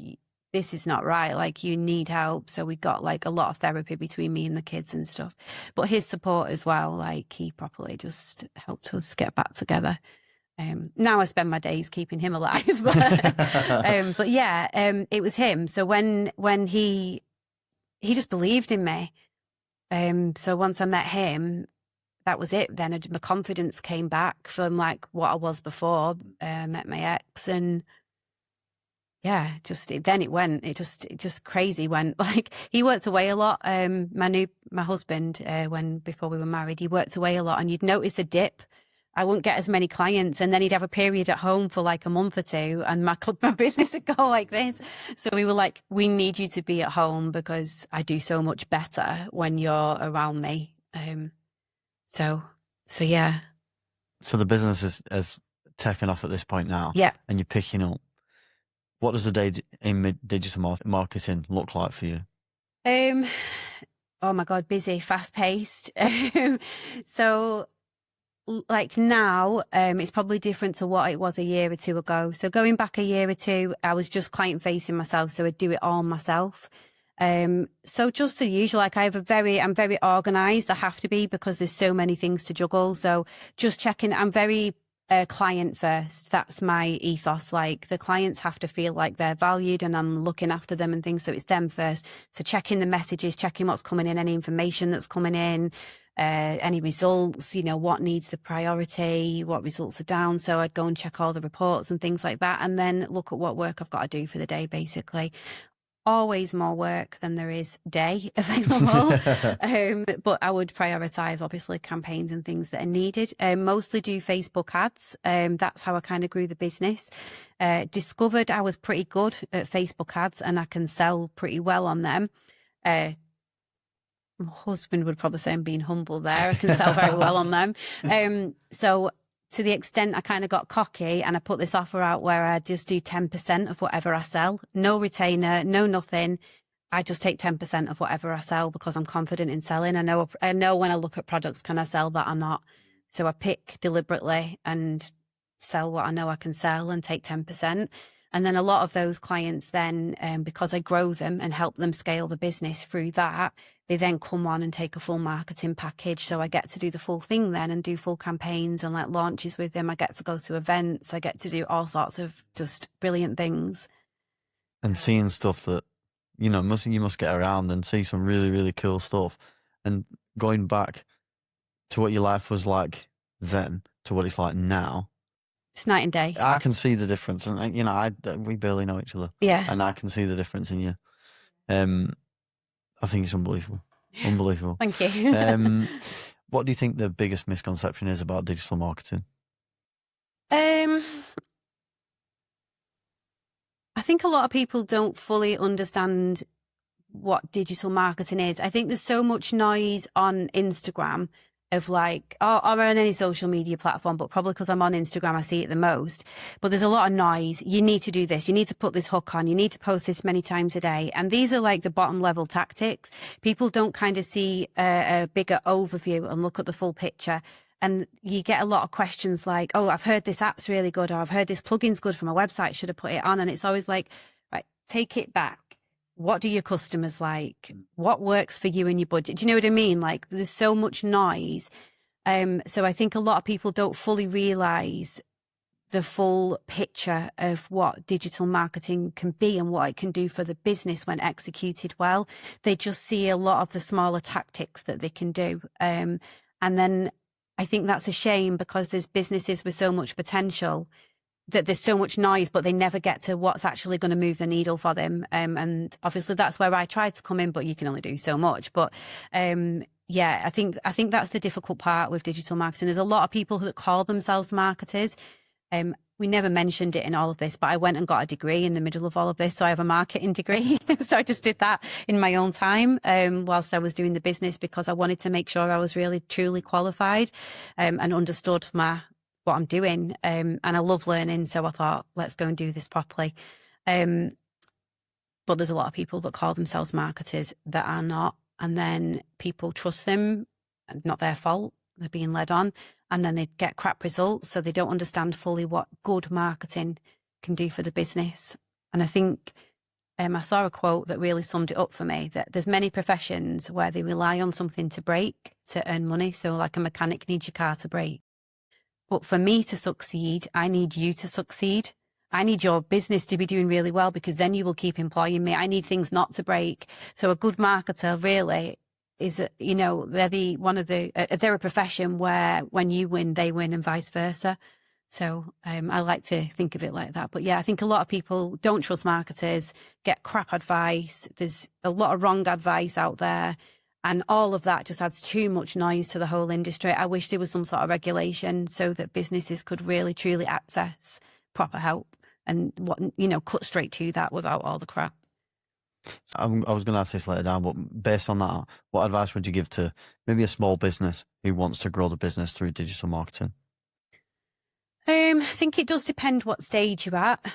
this is not right. Like you need help. So we got like a lot of therapy between me and the kids and stuff, but his support as well. Like he properly just helped us get back together. Now I spend my days keeping him alive, but yeah, it was him. So when he just believed in me. So once I met him, that was it. Then my confidence came back from like what I was before. Met my ex and yeah, it just crazy went. Like he worked away a lot. My husband, before we were married, he worked away a lot and you'd notice a dip. I wouldn't get as many clients and then he'd have a period at home for like a month or two and my business would go like this. So we were like, we need you to be at home because I do so much better when you're around me. So yeah. So the business has taken off at this point now. Yeah. And you're picking up. What does a day in digital marketing look like for you? Oh my God, busy, fast paced. So like now, it's probably different to what it was a year or two ago. So going back a year or two, I was just client facing myself. So I'd do it all myself. So just the usual, like I'm very organized. I have to be because there's so many things to juggle. So just checking, I'm very client first. That's my ethos. Like the clients have to feel like they're valued and I'm looking after them and things. So it's them first. So checking the messages, checking what's coming in, any information that's coming in, any results, what needs the priority, what results are down. So I'd go and check all the reports and things like that. And then look at what work I've got to do for the day, basically. always more work than there is day available. But I would prioritise, obviously, campaigns and things that are needed. Mostly do Facebook ads. That's how I kind of grew the business. Discovered I was pretty good at Facebook ads and I can sell pretty well on them. My husband would probably say I'm being humble there. I can sell very well on them. So to the extent I kind of got cocky and I put this offer out where I just do 10% of whatever I sell, no retainer, no nothing. I just take 10% of whatever I sell because I'm confident in selling. I know when I look at products, can I sell that or not? So I pick deliberately and sell what I know I can sell and take 10%. And then a lot of those clients then, because I grow them and help them scale the business through that, they then come on and take a full marketing package. So I get to do the full thing then and do full campaigns and like launches with them. I get to go to events. I get to do all sorts of just brilliant things. And seeing stuff that, you must get around and see some really, really cool stuff. And going back to what your life was like then to what it's like now. It's night and day. I can see the difference, and we barely know each other. Yeah, and I can see the difference in you. I think it's unbelievable, unbelievable. Thank you. What do you think the biggest misconception is about digital marketing? I think a lot of people don't fully understand what digital marketing is. I think there's so much noise on Instagram of like, or on any social media platform, but probably because I'm on Instagram, I see it the most. But there's a lot of noise. You need to do this. You need to put this hook on. You need to post this many times a day. And these are like the bottom level tactics. People don't kind of see a bigger overview and look at the full picture. And you get a lot of questions like, oh, I've heard this app's really good, or I've heard this plugin's good for my website. Should I put it on? And it's always like, right, take it back. What do your customers like? What works for you and your budget? Do you know what I mean? Like there's so much noise. So I think a lot of people don't fully realize the full picture of what digital marketing can be and what it can do for the business when executed well. They just see a lot of the smaller tactics that they can do. And then I think that's a shame because there's businesses with so much potential that there's so much noise, but they never get to what's actually going to move the needle for them. And obviously that's where I tried to come in, but you can only do so much. But yeah, I think that's the difficult part with digital marketing. There's a lot of people that call themselves marketers. We never mentioned it in all of this, but I went and got a degree in the middle of all of this. So I have a marketing degree. So I just did that in my own time whilst I was doing the business because I wanted to make sure I was really truly qualified and understood what I'm doing. And I love learning. So I thought, let's go and do this properly. But there's a lot of people that call themselves marketers that are not. And then people trust them, not their fault. They're being led on. And then they get crap results. So they don't understand fully what good marketing can do for the business. And I think I saw a quote that really summed it up for me, that there's many professions where they rely on something to break to earn money. So like a mechanic needs your car to break. But for me to succeed, I need you to succeed. I need your business to be doing really well because then you will keep employing me. I need things not to break. So a good marketer really is, they're a profession where when you win, they win and vice versa. So I like to think of it like that. But yeah, I think a lot of people don't trust marketers, get crap advice. There's a lot of wrong advice out there. And all of that just adds too much noise to the whole industry. I wish there was some sort of regulation so that businesses could really, truly access proper help and cut straight to that without all the crap. I was going to ask this later down, but based on that, what advice would you give to maybe a small business who wants to grow the business through digital marketing? I think it does depend what stage you're at.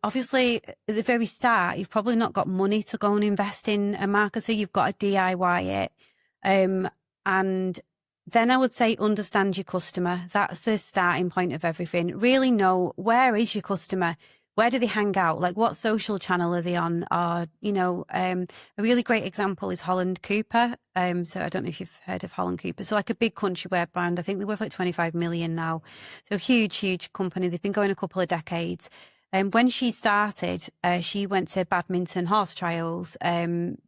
Obviously, at the very start, you've probably not got money to go and invest in a marketer. You've got to DIY it. And then I would say understand your customer. That's the starting point of everything. Really know, where is your customer? Where do they hang out? Like, what social channel are they on? Or, a really great example is Holland Cooper. So I don't know if you've heard of Holland Cooper. So like a big country wear brand. I think they're worth like 25 million now. So huge, huge company. They've been going a couple of decades. When she started, she went to badminton horse trials.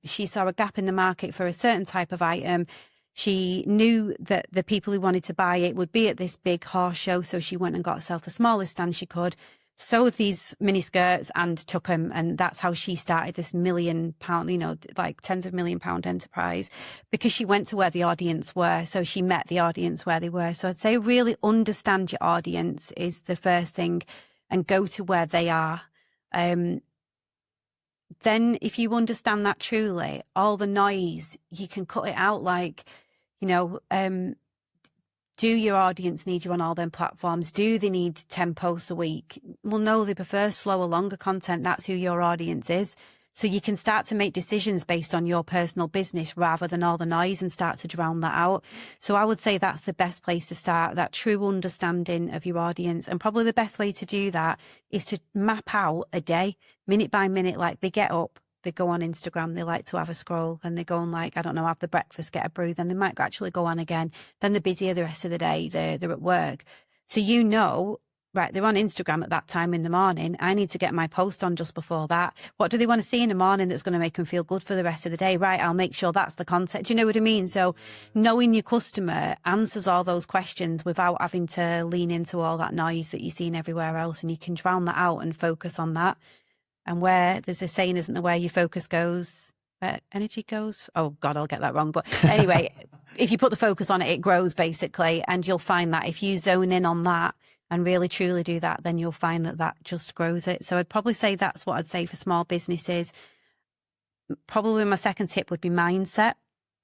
She saw a gap in the market for a certain type of item. She knew that the people who wanted to buy it would be at this big horse show. So she went and got herself the smallest stand she could. sewed these mini skirts and took them. And that's how she started this £1 million, like tens of £1 million enterprise, because she went to where the audience were. So she met the audience where they were. So I'd say really understand your audience is the first thing, and go to where they are. Then if you understand that truly, all the noise, you can cut it out. Like, do your audience need you on all them platforms? Do they need 10 posts a week? Well, no, they prefer slower, longer content. That's who your audience is. So you can start to make decisions based on your personal business rather than all the noise, and start to drown that out. So I would say that's the best place to start, that true understanding of your audience. And probably the best way to do that is to map out a day, minute by minute. Like, they get up, they go on Instagram, they like to have a scroll, then they go and, like, I don't know, have the breakfast, get a brew, then they might actually go on again. Then they're busier the rest of the day, they're at work. So right, they're on Instagram at that time in the morning. I need to get my post on just before that. What do they want to see in the morning that's going to make them feel good for the rest of the day? Right, I'll make sure that's the content. Do you know what I mean? So knowing your customer answers all those questions without having to lean into all that noise that you're seeing everywhere else, and you can drown that out and focus on that. And where there's a saying, isn't there, where your focus goes, where energy goes? Oh God, I'll get that wrong. But anyway, if you put the focus on it, it grows basically. And you'll find that if you zone in on that and really truly do that, then you'll find that that just grows it. So I'd probably say that's what I'd say for small businesses. Probably my second tip would be mindset.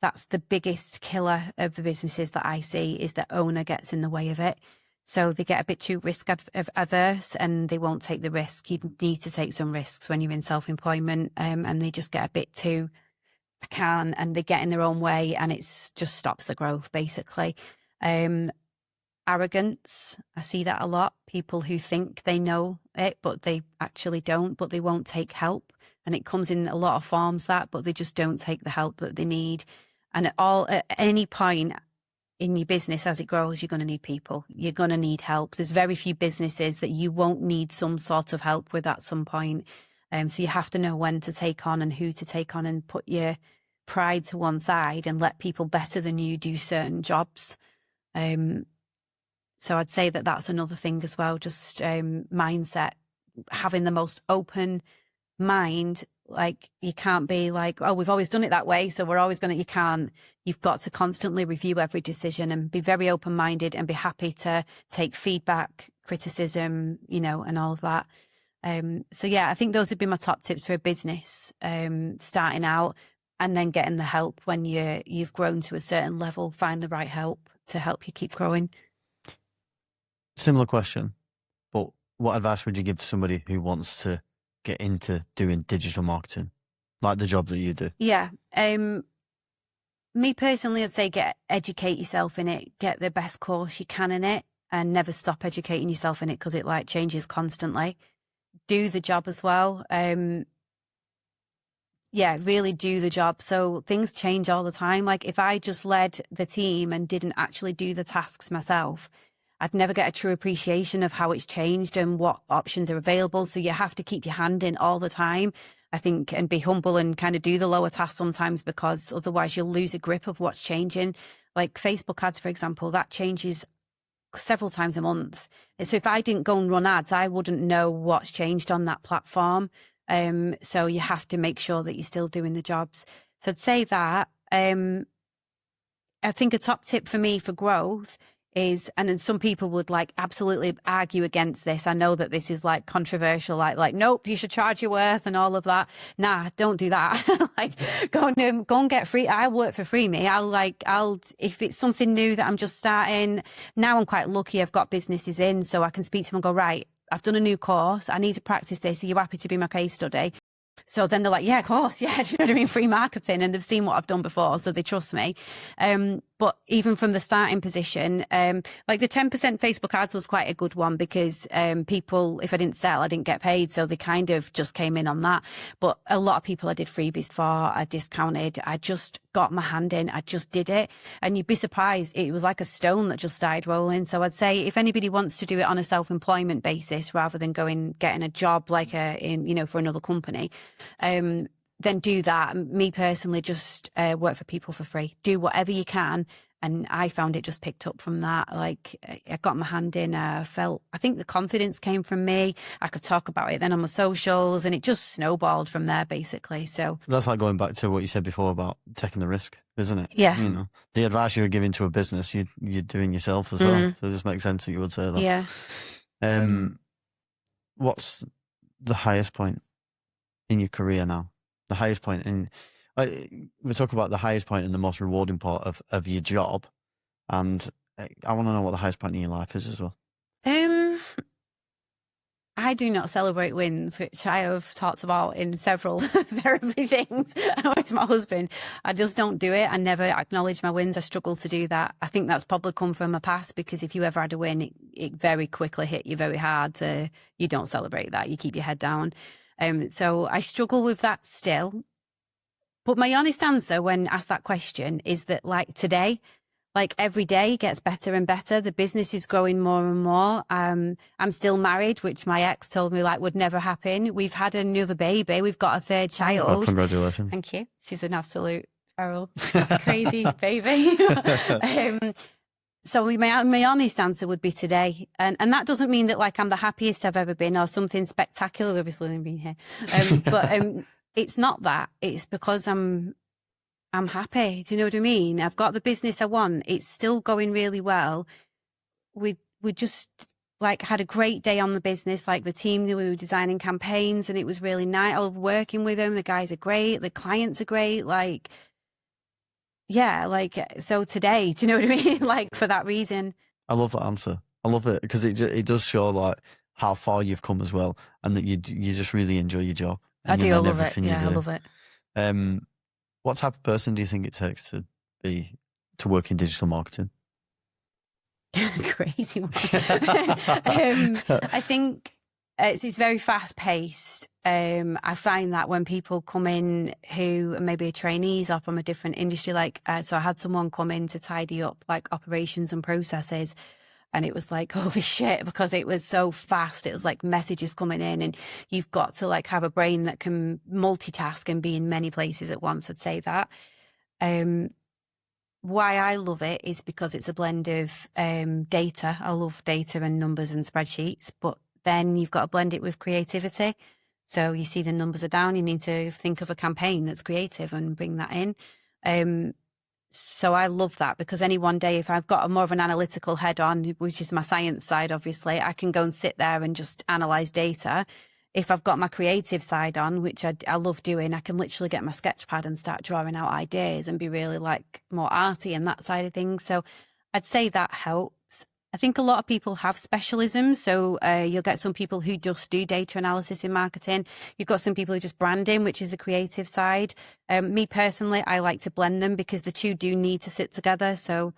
That's the biggest killer of the businesses that I see, is the owner gets in the way of it. So they get a bit too risk averse, and they won't take the risk. You need to take some risks when you're in self-employment, and they just get a bit too can, and they get in their own way, and it's just stops the growth basically. Arrogance, I see that a lot. People who think they know it, but they actually don't, but they won't take help. And it comes in a lot of forms, but they just don't take the help that they need. And at any point in your business as it grows, you're going to need people. You're going to need help. There's very few businesses that you won't need some sort of help with at some point. So you have to know when to take on and who to take on, and put your pride to one side and let people better than you do certain jobs. So I'd say that that's another thing as well, just mindset, having the most open mind. Like, you can't be like, oh, we've always done it that way, so we're always going to, you can't. You've got to constantly review every decision and be very open-minded, and be happy to take feedback, criticism, and all of that. So yeah, I think those would be my top tips for a business, starting out, and then getting the help when you've grown to a certain level. Find the right help to help you keep growing. Similar question, but what advice would you give to somebody who wants to get into doing digital marketing, like the job that you do? Yeah. Me personally, I'd say educate yourself in it, get the best course you can in it, and never stop educating yourself in it, because it changes constantly. Do the job as well. Yeah, really do the job. So things change all the time. Like, if I just led the team and didn't actually do the tasks myself, I'd never get a true appreciation of how it's changed and what options are available. So you have to keep your hand in all the time, I think, and be humble and kind of do the lower tasks sometimes, because otherwise you'll lose a grip of what's changing. Like Facebook ads, for example, that changes several times a month. So if I didn't go and run ads, I wouldn't know what's changed on that platform. So you have to make sure that you're still doing the jobs. So I'd say that. I think a top tip for me for growth is, and then some people would absolutely argue against this. I know that this is controversial, like nope, you should charge your worth and all of that. Nah, don't do that. Go and get free. I'll work for free, me. I'll if it's something new that I'm just starting. Now I'm quite lucky. I've got businesses in, so I can speak to them and go, right, I've done a new course. I need to practice this. Are you happy to be my case study? So then they're like, yeah, of course. Yeah. Do you know what I mean? Free marketing. And they've seen what I've done before, so they trust me. But even from the starting position, the 10% Facebook ads was quite a good one, because people, if I didn't sell, I didn't get paid. So they kind of just came in on that. But a lot of people I did freebies for, I discounted, I just got my hand in, I just did it. And you'd be surprised, it was like a stone that just started rolling. So I'd say if anybody wants to do it on a self-employment basis rather than getting a job for another company, then do that. Me personally, just work for people for free. Do whatever you can And I found it just picked up from that. Like, I got my hand in, I think the confidence came from me. I could talk about it then on my socials, and it just snowballed from there, basically. So That's like going back to what you said before about taking the risk, isn't it? yeah. You know, the advice you were giving to a business, you're doing yourself as well. So it just makes sense that you would say that. Yeah. What's the highest point in your career now? The highest point in, we talk about the highest point and the most rewarding part of your job, and I want to know what the highest point in your life is as well. I do not celebrate wins, which I have talked about in several therapy things with my husband. I just don't do it. I never acknowledge my wins. I struggle to do that. I think that's probably come from my past, because if you ever had a win, it very quickly hit you very hard. You don't celebrate that. You keep your head down. So I struggle with that still. But my honest answer when asked that question is that, like, today, like, every day gets better and better. The business is growing more and more. I'm still married, which my ex told me like would never happen. We've had another baby. We've got a third child. Oh, congratulations. Thank you. She's an absolute feral, crazy baby. So my honest answer would be today. And that doesn't mean that like I'm the happiest I've ever been or something spectacular, obviously, than being here. But it's not that. It's because I'm happy. Do you know what I mean? I've got the business I want. It's still going really well. We just like had a great day on the business, like the team, we were designing campaigns and it was really nice. I love working with them. The guys are great. The clients are great. Like, yeah, like, so today, do you know what I mean? Like, for that reason. I love that answer. I love it because it does show like how far you've come as well, and that you just really enjoy your job. I do. I love it. Yeah, I love it. What type of person do you think it takes to work in digital marketing? Crazy one. I think it's very fast paced. I find that when people come in who maybe are trainees or from a different industry, like, so I had someone come in to tidy up like operations and processes, and it was like, holy shit, because it was so fast. It was like messages coming in and you've got to like have a brain that can multitask and be in many places at once. I'd say that. Why I love it is because it's a blend of data. I love data and numbers and spreadsheets, but then you've got to blend it with creativity. So you see the numbers are down, you need to think of a campaign that's creative and bring that in. So I love that, because any one day, if I've got a more of an analytical head on, which is my science side, obviously, I can go and sit there and just analyze data. If I've got my creative side on, which I love doing, I can literally get my sketch pad and start drawing out ideas and be really like more arty and that side of things. So I'd say that helps. I think a lot of people have specialisms. So you'll get some people who just do data analysis in marketing. You've got some people who just branding, which is the creative side. Me personally, I like to blend them because the two do need to sit together. So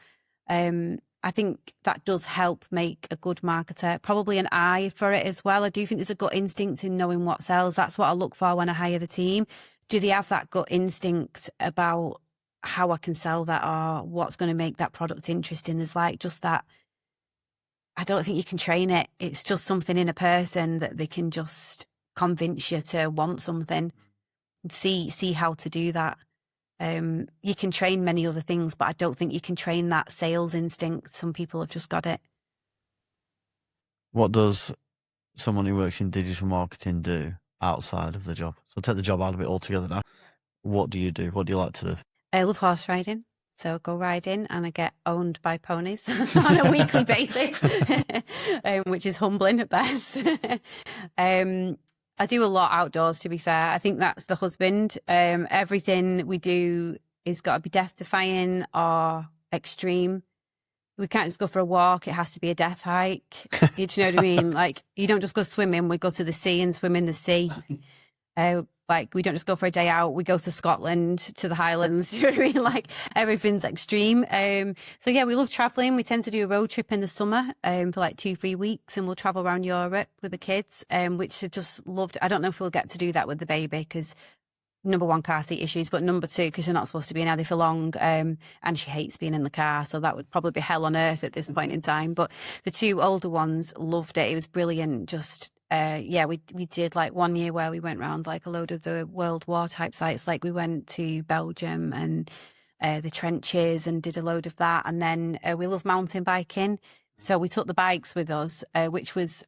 I think that does help make a good marketer. Probably an eye for it as well. I do think there's a gut instinct in knowing what sells. That's what I look for when I hire the team. Do they have that gut instinct about how I can sell that or what's going to make that product interesting? There's like just that. I don't think you can train it. It's just something in a person that they can just convince you to want something. See how to do that. You can train many other things, but I don't think you can train that sales instinct. Some people have just got it. What does someone who works in digital marketing do outside of the job? So take the job out of it altogether now. What do you do? What do you like to do? I love horse riding. So go riding and I get owned by ponies on a weekly basis, which is humbling at best. I do a lot outdoors, to be fair. I think that's the husband. Everything we do is got to be death defying or extreme. We can't just go for a walk. It has to be a death hike. You know what I mean? Like, you don't just go swimming. We go to the sea and swim in the sea. Like, we don't just go for a day out. We go to Scotland, to the Highlands. You know what I mean? Like, everything's extreme. So yeah, we love traveling. We tend to do a road trip in the summer for like 2-3 weeks, and we'll travel around Europe with the kids, which I've just loved. I don't know if we'll get to do that with the baby because number one, car seat issues, but number two, because you're not supposed to be in Ellie for long, and she hates being in the car, so that would probably be hell on earth at this point in time. But the two older ones loved it. It was brilliant. Just yeah, we did like 1 year where we went around like a load of the World War type sites. Like we went to Belgium and the trenches and did a load of that. And then we love mountain biking. So we took the bikes with us, which was,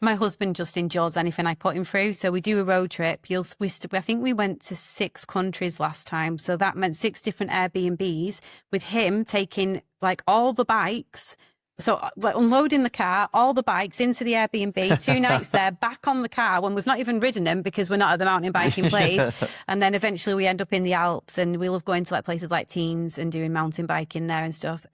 my husband just enjoys anything I put him through. So we do a road trip. I think we went to 6 countries last time. So that meant 6 different Airbnbs with him taking like all the bikes. So like unloading the car, all the bikes into the Airbnb, 2 nights there, back on the car when we've not even ridden them because we're not at the mountain biking place. And then eventually we end up in the Alps, and we love going to like places like Teens and doing mountain biking there and stuff.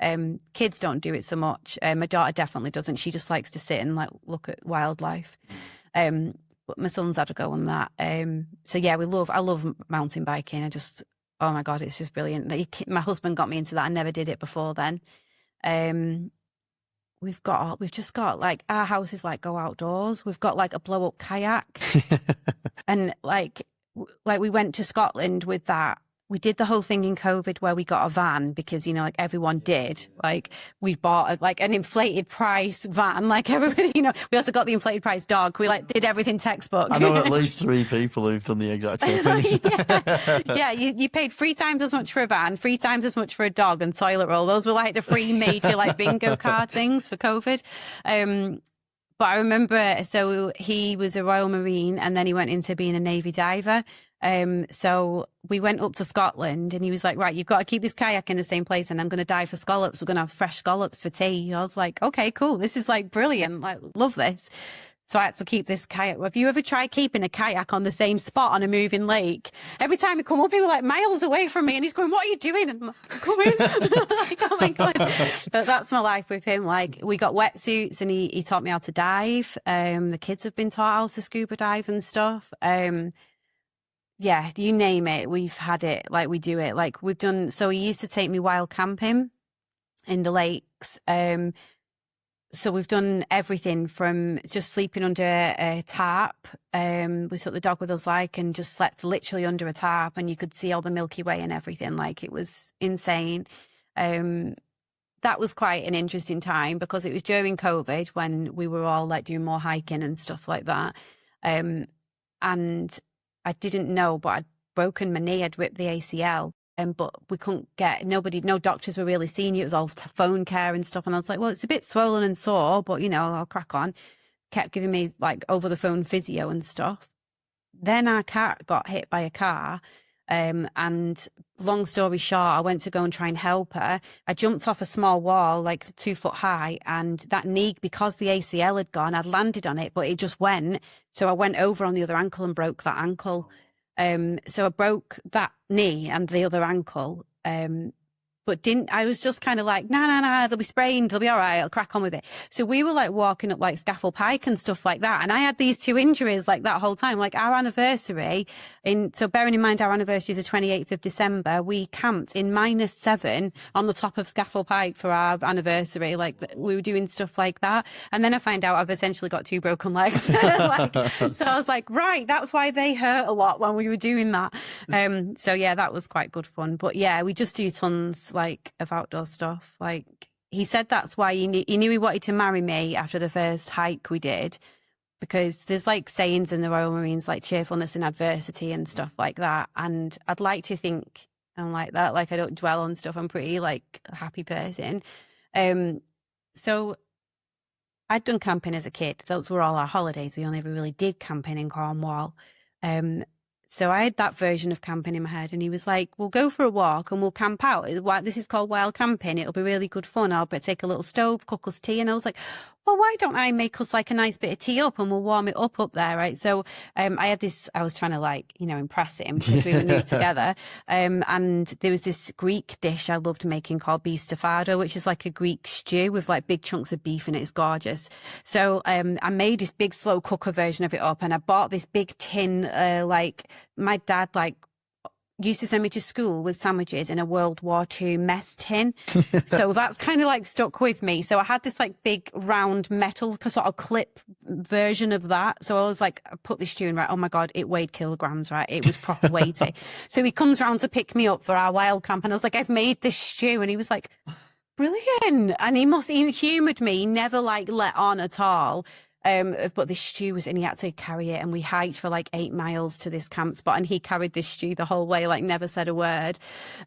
Kids don't do it so much. My daughter definitely doesn't. She just likes to sit and like look at wildlife. But my son's had a go on that. So yeah, I love mountain biking. Oh my God, it's just brilliant. My husband got me into that. I never did it before then. We've just got like, our house is like go outdoors. We've got like a blow up kayak and like we went to Scotland with that. We did the whole thing in COVID where we got a van because, you know, like everyone did. Like we bought like an inflated price van, like everybody, you know. We also got the inflated price dog. We like did everything textbook. I know at least 3 people who've done the exact same thing. Yeah, you paid 3 times as much for a van, 3 times as much for a dog and toilet roll. Those were like the 3 major like bingo card things for COVID. But I remember, so he was a Royal Marine and then he went into being a Navy diver. So we went up to Scotland and he was like, right, you've got to keep this kayak in the same place and I'm going to dive for scallops. We're going to have fresh scallops for tea. I was like, okay, cool. This is like brilliant. Like, love this. So I had to keep this kayak. Have you ever tried keeping a kayak on the same spot on a moving lake? Every time he come up, he was like miles away from me and he's going, what are you doing? And I'm like, coming. Like, oh my God. But that's my life with him. Like, we got wetsuits and he taught me how to dive. The kids have been taught how to scuba dive and stuff. Yeah, you name it, we've had it. Like, we do it. Like, we've done, so he used to take me wild camping in the lakes. So we've done everything from just sleeping under a tarp. We took the dog with us, like, and just slept literally under a tarp, and you could see all the Milky Way and everything. Like, it was insane. That was quite an interesting time because it was during COVID when we were all like doing more hiking and stuff like that. And I didn't know, but I'd broken my knee. I'd ripped the ACL. But we couldn't get, no doctors were really seeing you. It was all phone care and stuff. And I was like, well, it's a bit swollen and sore, but, you know, I'll crack on. Kept giving me like over the phone physio and stuff. Then our cat got hit by a car. And long story short, I went to go and try and help her. I jumped off a small wall, like 2 foot high, and that knee, because the ACL had gone, I'd landed on it, but it just went. So I went over on the other ankle and broke that ankle. So I broke that knee and the other ankle, but I was just kind of like, nah, they'll be sprained, they'll be all right, I'll crack on with it. So we were like walking up like Scaffold Pike and stuff like that. And I had these 2 injuries like that whole time, like our anniversary. So bearing in mind our anniversary is the 28th of December, we camped in -7 on the top of Scaffold Pike for our anniversary. Like, we were doing stuff like that. And then I find out I've essentially got 2 broken legs. So I was like, right, that's why they hurt a lot when we were doing that. So yeah, that was quite good fun. But yeah, we just do tons like of outdoor stuff. Like, he said that's why he knew he wanted to marry me after the first hike we did, because there's like sayings in the Royal Marines like cheerfulness in adversity and stuff like that. And I'd like to think I'm like that. Like, I don't dwell on stuff. I'm pretty like a happy person. So I'd done camping as a kid. Those were all our holidays. We only ever really did camping in Cornwall. So I had that version of camping in my head, and he was like, we'll go for a walk and we'll camp out. This is called wild camping. It'll be really good fun. I'll take a little stove, cook us tea. And I was like, well, why don't I make us like a nice bit of tea up and we'll warm it up there, right? So I was trying to like, you know, impress him because we were new together. And there was this Greek dish I loved making called beef stafado, which is like a Greek stew with like big chunks of beef in it. It's gorgeous. So I made this big slow cooker version of it up, and I bought this big tin, like my dad like used to send me to school with sandwiches in a World War II mess tin. So that's kind of like stuck with me. So I had this like big round metal sort of clip version of that. So I was like, I put this stew in, right? Oh my God, it weighed kilograms, right? It was proper weighty. So he comes round to pick me up for our wild camp, and I was like, I've made this stew. And he was like, brilliant. And he humoured me. He never like let on at all. But this stew was, and he had to carry it, and we hiked for like 8 miles to this camp spot, and he carried this stew the whole way, like never said a word.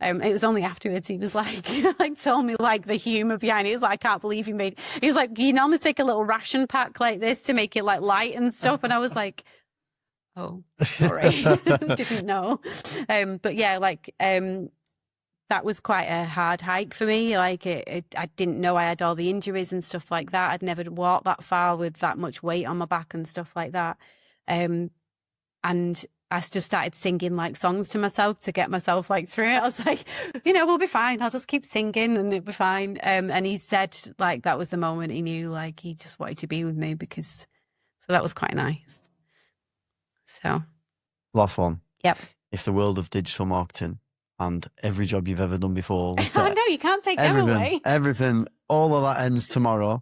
It was only afterwards he was like, like told me like the humour behind it. He's like, I can't believe you made. He's like, you normally take a little ration pack like this to make it like light and stuff, and I was like, oh, sorry, didn't know. But yeah, like that was quite a hard hike for me. Like I didn't know I had all the injuries and stuff like that. I'd never walked that far with that much weight on my back and stuff like that. And I just started singing like songs to myself to get myself like through it. I was like, we'll be fine. I'll just keep singing and it'll be fine. And he said like that was the moment he knew like he just wanted to be with me so that was quite nice. So. Last one. Yep. If the world of digital marketing and every job you've ever done before was Oh no, you can't take them away. Everything, all of that ends tomorrow.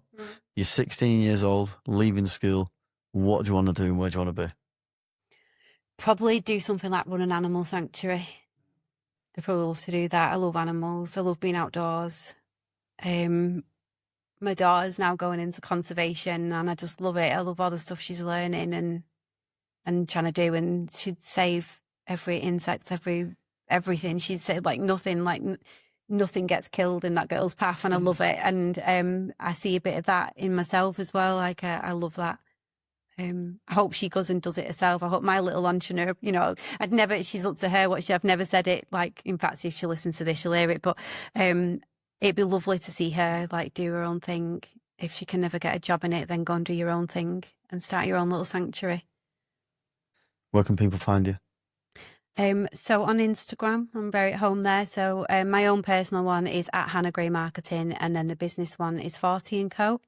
You're 16 years old, leaving school. What do you want to do and where do you want to be? Probably do something like run an animal sanctuary. I probably love to do that. I love animals. I love being outdoors. My daughter's now going into conservation and I just love it. I love all the stuff she's learning and trying to do, and she'd save every insect, everything. She'd say like nothing gets killed in that girl's path, and I love it. And I see a bit of that in myself as well. Like I love that. I hope she goes and does it herself. I hope my little entrepreneur, she's looked at her, I've never said it. Like, in fact, if she listens to this, she'll hear it. But it'd be lovely to see her like do her own thing. If she can never get a job in it, then go and do your own thing and start your own little sanctuary. Where can people find you? So on Instagram, I'm very at home there. So my own personal one is at Hannah Gray Marketing, and then the business one is 40 & Co.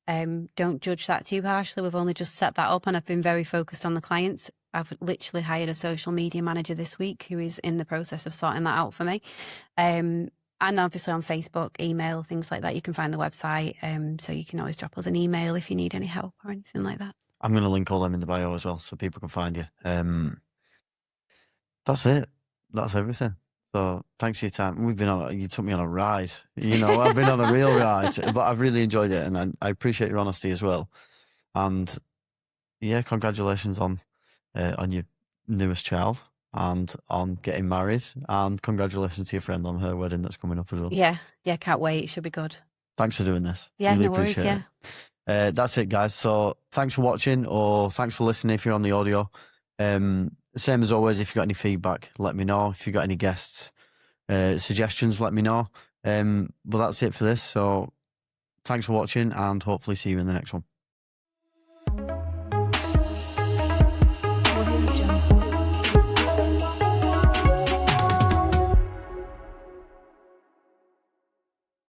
Don't judge that too harshly. We've only just set that up and I've been very focused on the clients. I've literally hired a social media manager this week who is in the process of sorting that out for me. And obviously on Facebook, email, things like that. You can find the website. So you can always drop us an email if you need any help or anything like that. I'm going to link all them in the bio as well so people can find you. That's it. That's everything. So thanks for your time. You took me on a ride. I've been on a real ride, but I've really enjoyed it, and I appreciate your honesty as well. And yeah, congratulations on your newest child and on getting married, and congratulations to your friend on her wedding that's coming up as well. Yeah, can't wait. It should be good. Thanks for doing this. Yeah, really no worries. appreciate it. That's it, guys. So thanks for watching, or thanks for listening if you're on the audio. Same as always, if you've got any feedback, let me know. If you've got any guests, suggestions, let me know. But that's it for this. So thanks for watching, and hopefully see you in the next one.